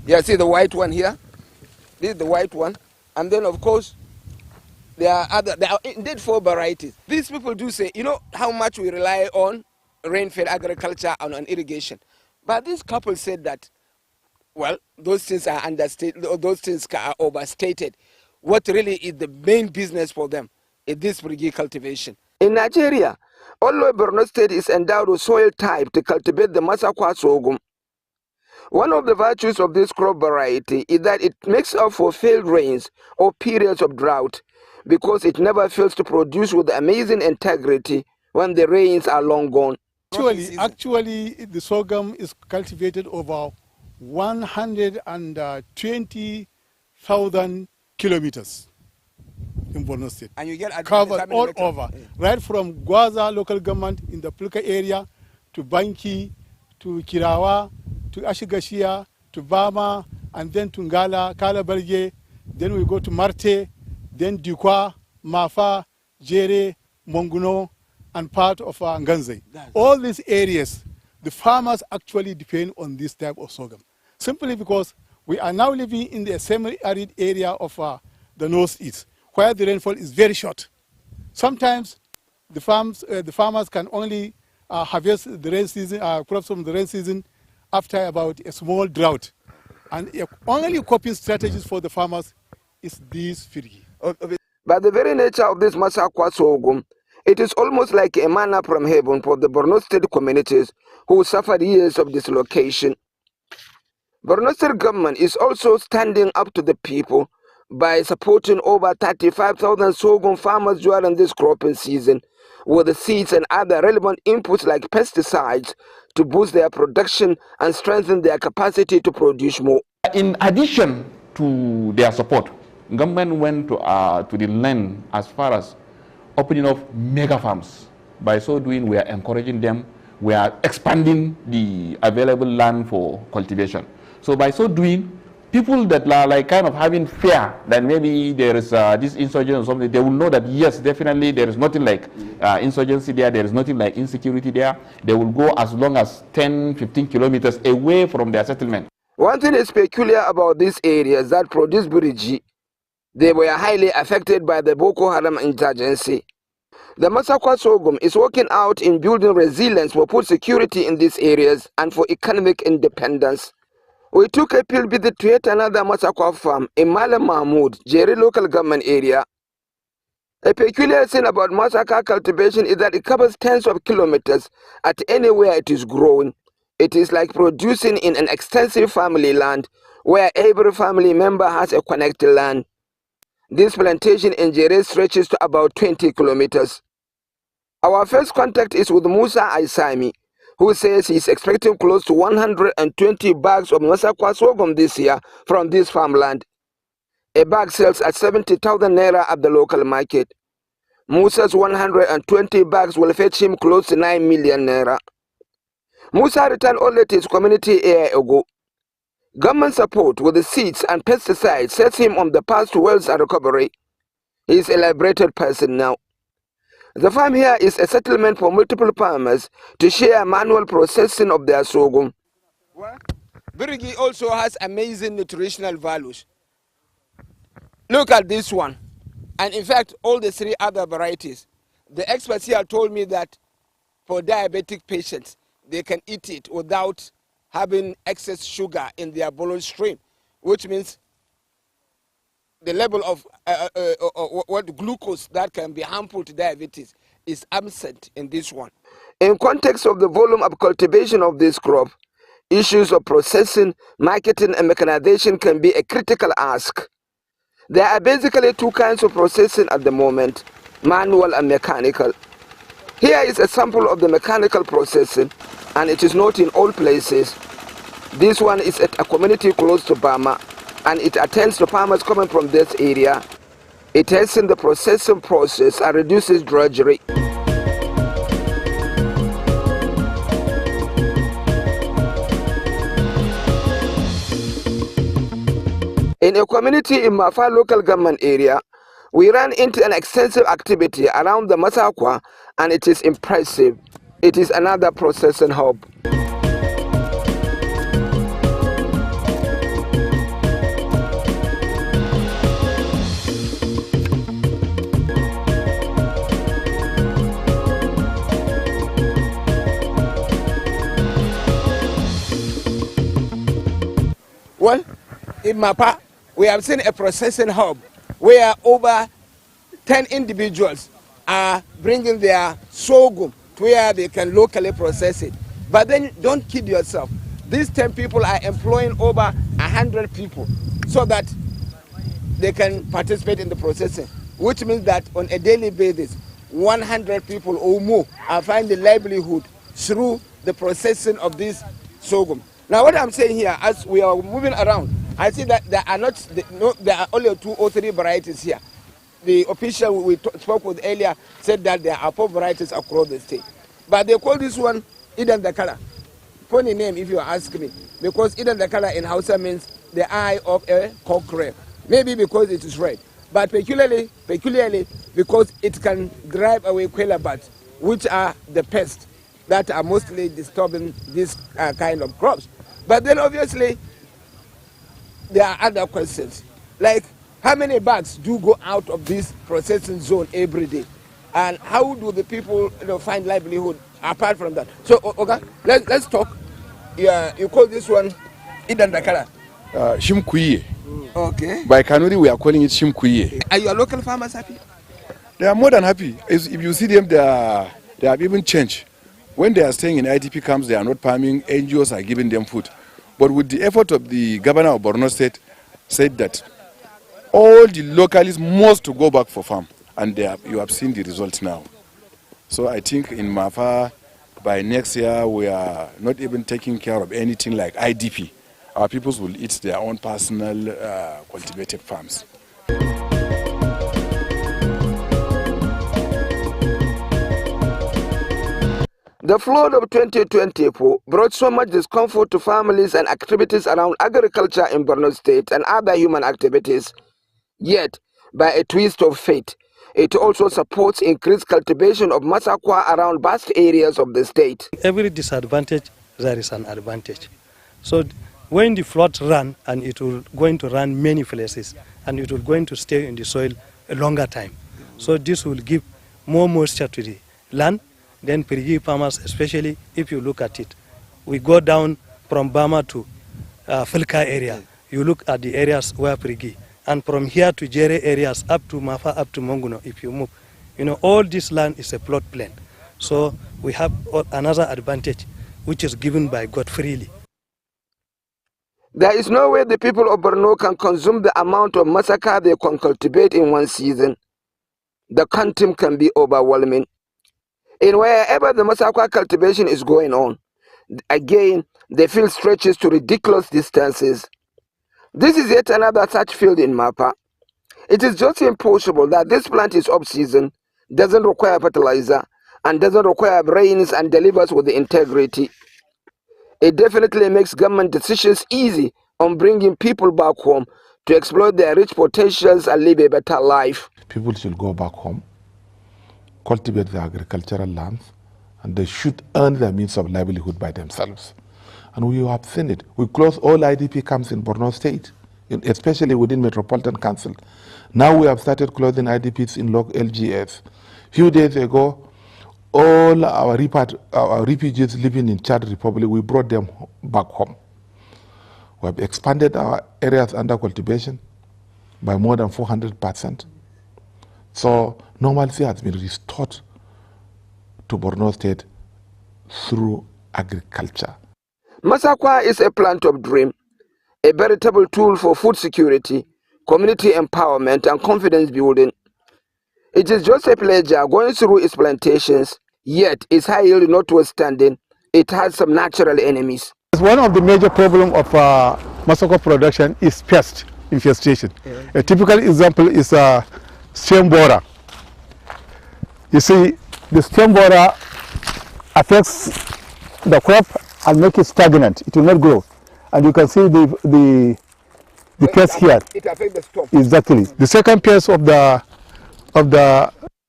Yeah, see the white one here. This is the white one. And then, of course, there are indeed 4 varieties. These people do say, you know how much we rely on rain-fed agriculture and on irrigation. But this couple said that, well, those things are understated, those things are overstated. What really is the main business for them is this priggy cultivation. In Nigeria, although Borno State is endowed with soil type to cultivate the masakwa sorghum, one of the virtues of this crop variety is that it makes up for failed rains or periods of drought because it never fails to produce with amazing integrity when the rains are long gone. Actually, the sorghum is cultivated over 120,000 kilometers in Borno State. And you get covered all over, right from Gwaza local government in the Pulka area to Banki, to Kirawa, to Ashigashia, to Bama, and then to Ngala, Kalabarge. Then we go to Marte, then Dukwa, Mafa, Jere, Monguno, and part of Nganze. All these areas, the farmers actually depend on this type of sorghum. Simply because we are now living in the semi-arid area of the northeast, where the rainfall is very short. Sometimes the farmers can only harvest the rain season, crops from the rain season after about a small drought. And only coping strategies for the farmers is this priggy. By the very nature of this masakwa sorghum, it is almost like a manna from heaven for the Borno State communities who suffered years of dislocation. Borno State government is also standing up to the people by supporting over 35,000 sorghum farmers during this cropping season with the seeds and other relevant inputs like pesticides to boost their production and strengthen their capacity to produce more. In addition to their support, government went to the land as far as opening up mega farms. By so doing, we are encouraging them. We are expanding the available land for cultivation. So by so doing, people that are like kind of having fear that maybe there is this insurgency or something, they will know that yes, definitely there is nothing like insurgency there, there is nothing like insecurity there. They will go as long as 10, 15 kilometers away from their settlement. One thing is peculiar about these areas that produce buriji, they were highly affected by the Boko Haram insurgency. The masakwa sorghum is working out in building resilience for food security in these areas and for economic independence. We took a field visit to yet another masakwa farm in Malam Mahmoud, Jere local government area. A peculiar thing about masakwa cultivation is that it covers tens of kilometers at anywhere it is growing. It is like producing in an extensive family land where every family member has a connected land. This plantation in Jere stretches to about 20 kilometers. Our first contact is with Musa Aisami, who says he's expecting close to 120 bags of Masakwa sorghum this year from this farmland. A bag sells at 70,000 naira at the local market. Musa's 120 bags will fetch him close to 9 million naira. Musa returned only to his community a year ago. Government support with the seeds and pesticides sets him on the path to wealth and recovery. He is a liberated person now. The farm here is a settlement for multiple farmers to share manual processing of their sorghum. Birigi also has amazing nutritional values. Look at this one. And in fact, all the three other varieties. The experts here told me that for diabetic patients, they can eat it without having excess sugar in their bloodstream, which means the level of what glucose that can be harmful to diabetes is absent in this one. In context of the volume of cultivation of this crop, issues of processing, marketing, and mechanization can be a critical ask. There are basically two kinds of processing at the moment, manual and mechanical. Here is a sample of the mechanical processing, and it is not in all places. This one is at a community close to Bama, and it attends to farmers coming from this area. It aids in the processing process and reduces drudgery. In a community in Mafa local government area, we ran into an extensive activity around the Masakwa, and it is impressive. It is another processing hub. Well, in Mapa, we have seen a processing hub where over 10 individuals are bringing their sorghum to where they can locally process it. But then don't kid yourself. These 10 people are employing over 100 people so that they can participate in the processing, which means that on a daily basis, 100 people or more are finding livelihood through the processing of this sorghum. Now, what I'm saying here, as we are moving around, I see that there are only 2 or 3 varieties here. The official we spoke with earlier said that there are 4 varieties across the state. But they call this one Idan Dakala. Funny name if you ask me, because Idan Dakala in Hausa means the eye of a cockerel. Maybe because it is red, but peculiarly because it can drive away quail bats, which are the pests that are mostly disturbing this kind of crops. But then obviously, there are other questions, like how many bags do go out of this processing zone every day? And how do the people find livelihood apart from that? So, okay, let's talk. Yeah, you call this one Idan Dakala? Shimkuye. Okay. By Kanuri, we are calling it Shimkuye. Are your local farmers happy? They are more than happy. If you see them, they have even changed. When they are staying in IDP camps, they are not farming. NGOs are giving them food. But with the effort of the governor of Borno State, said that all the localists must to go back for farm. And you have seen the results now. So I think in Mafa, by next year, we are not even taking care of anything like IDP. Our peoples will eat their own personal cultivated farms. The flood of 2024 brought so much discomfort to families and activities around agriculture in Borno State and other human activities. Yet, by a twist of fate, it also supports increased cultivation of Masakwa around vast areas of the state. Every disadvantage, there is an advantage. So when the flood run, and it will going to run many places, and it will going to stay in the soil a longer time. So this will give more moisture to the land. Then Perigi farmers, especially if you look at it, we go down from Bama to Filka area. You look at the areas where Perigi, and from here to Jere areas up to Mafa, up to Monguno, if you move, all this land is a plot plain. So we have another advantage, which is given by God freely. There is no way the people of Borno can consume the amount of masaka they can cultivate in one season. The content can be overwhelming. In wherever the masaka cultivation is going on, Again, the field stretches to ridiculous distances. This is yet another such field in Mapa. It is just impossible that this plant is off-season, doesn't require fertilizer, and doesn't require rains and delivers with integrity. It definitely makes government decisions easy on bringing people back home to exploit their rich potentials and live a better life. People should go back home, cultivate their agricultural lands, and they should earn their means of livelihood by themselves. And we have seen it. We closed all IDP camps in Borno State, especially within Metropolitan Council. Now we have started closing IDPs in LGS. Few days ago, all our refugees living in Chad Republic, we brought them back home. We have expanded our areas under cultivation by more than 400%. So normalcy has been restored to Borno State through agriculture. Masakwa is a plant of dream, a veritable tool for food security, community empowerment, and confidence building. It is just a pleasure going through its plantations, yet its high yield notwithstanding, it has some natural enemies. One of the major problems of Masakwa production is pest infestation. A typical example is stem borer. You see, the stem borer affects the crop and make it stagnant. It will not grow. And you can see the pest here. It affects the stalk. Exactly. The second pest of the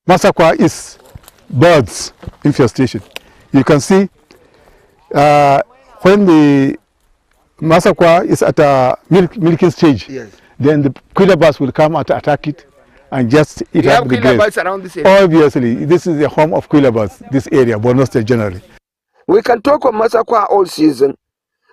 Masakwa is birds infestation. You can see when the Masakwa is at a milking stage, yes, then the quillabats will come and attack it and just eat up the grass. Quillabats around this area? Obviously, this is the home of quillabats, this area, Borno State generally. We can talk of Masakwa all season.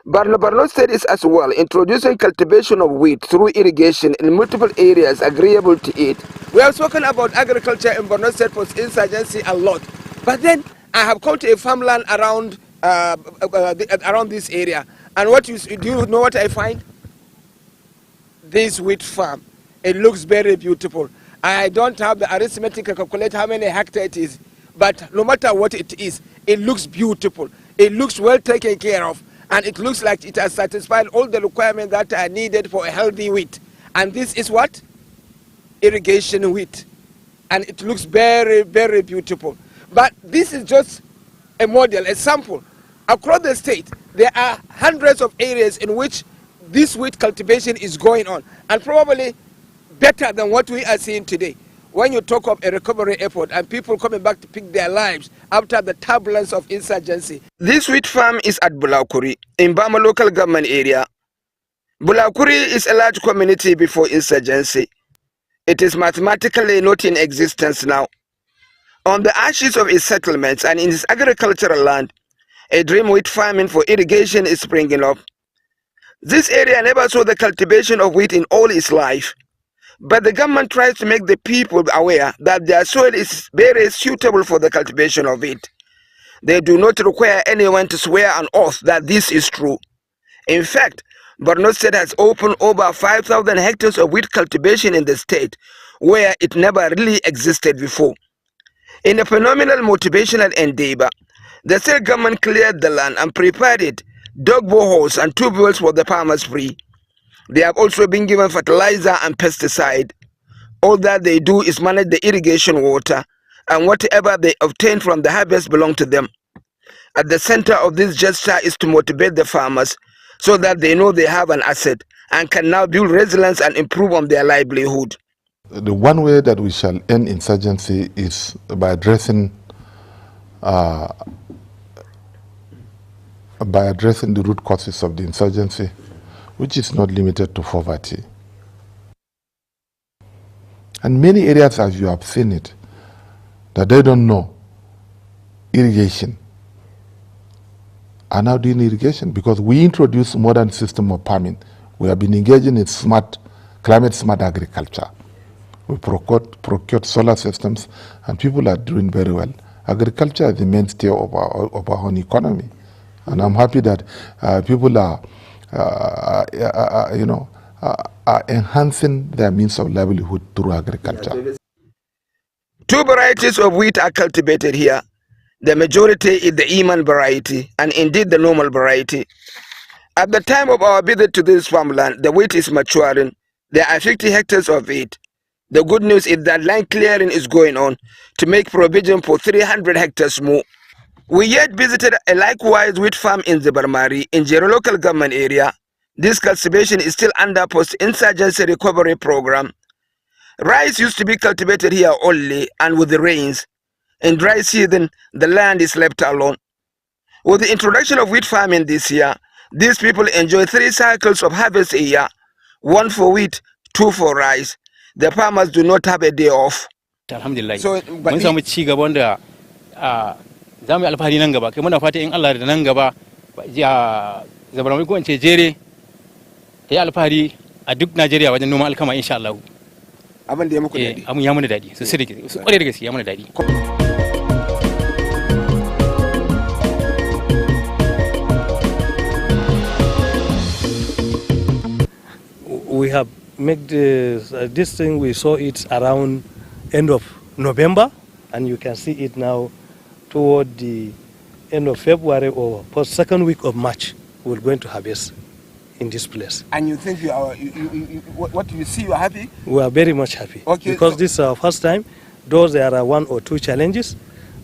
Borno State is as well introducing cultivation of wheat through irrigation in multiple areas agreeable to it. We have spoken about agriculture in Borno State post-insurgency a lot, but then I have come to a farmland around around this area, and do you know what I find? This wheat farm. It looks very beautiful. I don't have the arithmetic to calculate how many hectares it is, but no matter what it is, it looks beautiful. It looks well taken care of, and it looks like it has satisfied all the requirements that are needed for a healthy wheat. And this is what? Irrigation wheat. And it looks very, very beautiful. But this is just a model, a sample. Across the state, there are hundreds of areas in which this wheat cultivation is going on, and probably better than what we are seeing today. When you talk of a recovery effort and people coming back to pick their lives after the turbulence of insurgency. This wheat farm is at Bulaukuri, in Bama local government area. Bulaukuri is a large community before insurgency. It is mathematically not in existence now. On the ashes of its settlements and in its agricultural land, a dream wheat farming for irrigation is springing up. This area never saw the cultivation of wheat in all its life. But the government tries to make the people aware that their soil is very suitable for the cultivation of it. They do not require anyone to swear an oath that this is true. In fact, Borno State has opened over 5,000 hectares of wheat cultivation in the state, where it never really existed before. In a phenomenal motivational endeavor, the state government cleared the land and prepared it, dug boreholes and tube wells for the farmers free. They have also been given fertilizer and pesticide. All that they do is manage the irrigation water, and whatever they obtain from the harvest belong to them. At the center of this gesture is to motivate the farmers so that they know they have an asset and can now build resilience and improve on their livelihood. The one way that we shall end insurgency is by addressing the root causes of the insurgency, which is not limited to poverty. And many areas, as you have seen it, that they don't know irrigation, are now doing irrigation because we introduced modern system of farming. We have been engaging in climate smart agriculture. We procured solar systems, and people are doing very well. Agriculture is the mainstay of our own economy, and I'm happy that people are enhancing their means of livelihood through agriculture. Two varieties of wheat are cultivated here, The majority is the Iman variety and indeed the normal variety. At the time of our visit to this farmland, the wheat is maturing. There are 50 hectares of it. The good news is that land clearing is going on to make provision for 300 hectares more. We yet visited a likewise wheat farm in Zibarmari in Jero local government area. This cultivation is still under post-insurgency recovery program. Rice used to be cultivated here only, and with the rains, in dry season, the land is left alone. With the introduction of wheat farming this year, these people enjoy 3 cycles of harvest a year, 1 for wheat, 2 for rice. The farmers do not have a day off. Alhamdulillah. Mun samu ci gaba wanda za mu yi alfahari nan gaba. Kai muna fata in Allah da nan gaba zabarmai ko in ce jere ta yi alfahari a duk Najeriya wajen noman alkama insha Allah. Abin da ya muku daɗi. Abin ya mana daɗi sosai da gaske. Kwarai da gaske ya mana daɗi. We have made this thing, we saw it around end of November, and you can see it now toward the end of February or post second week of March. We're going to harvest in this place. And you think you are, what you see, you are happy? We are very much happy. Okay, because this is our first time, though there are 1 or 2 challenges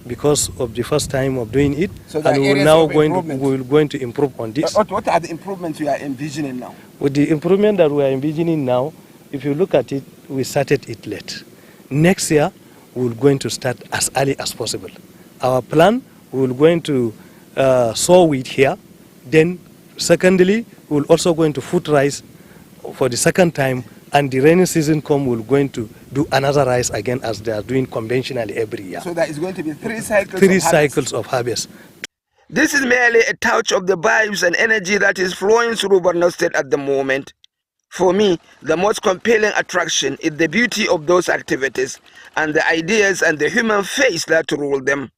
because of the first time of doing it, so and we're now going to improve on this. What are the improvements you are envisioning now? With the improvement that we are envisioning now, if you look at it, we started it late. Next year, we're going to start as early as possible. Our plan, we're going to sow wheat here. Then, secondly, we're also going to food rice for the second time. And the rainy season come, we're going to do another rice again as they are doing conventionally every year. So that is going to be 3 cycles 3 cycles of harvest. This is merely a touch of the vibes and energy that is flowing through Borno State at the moment. For me, the most compelling attraction is the beauty of those activities and the ideas and the human face that rule them.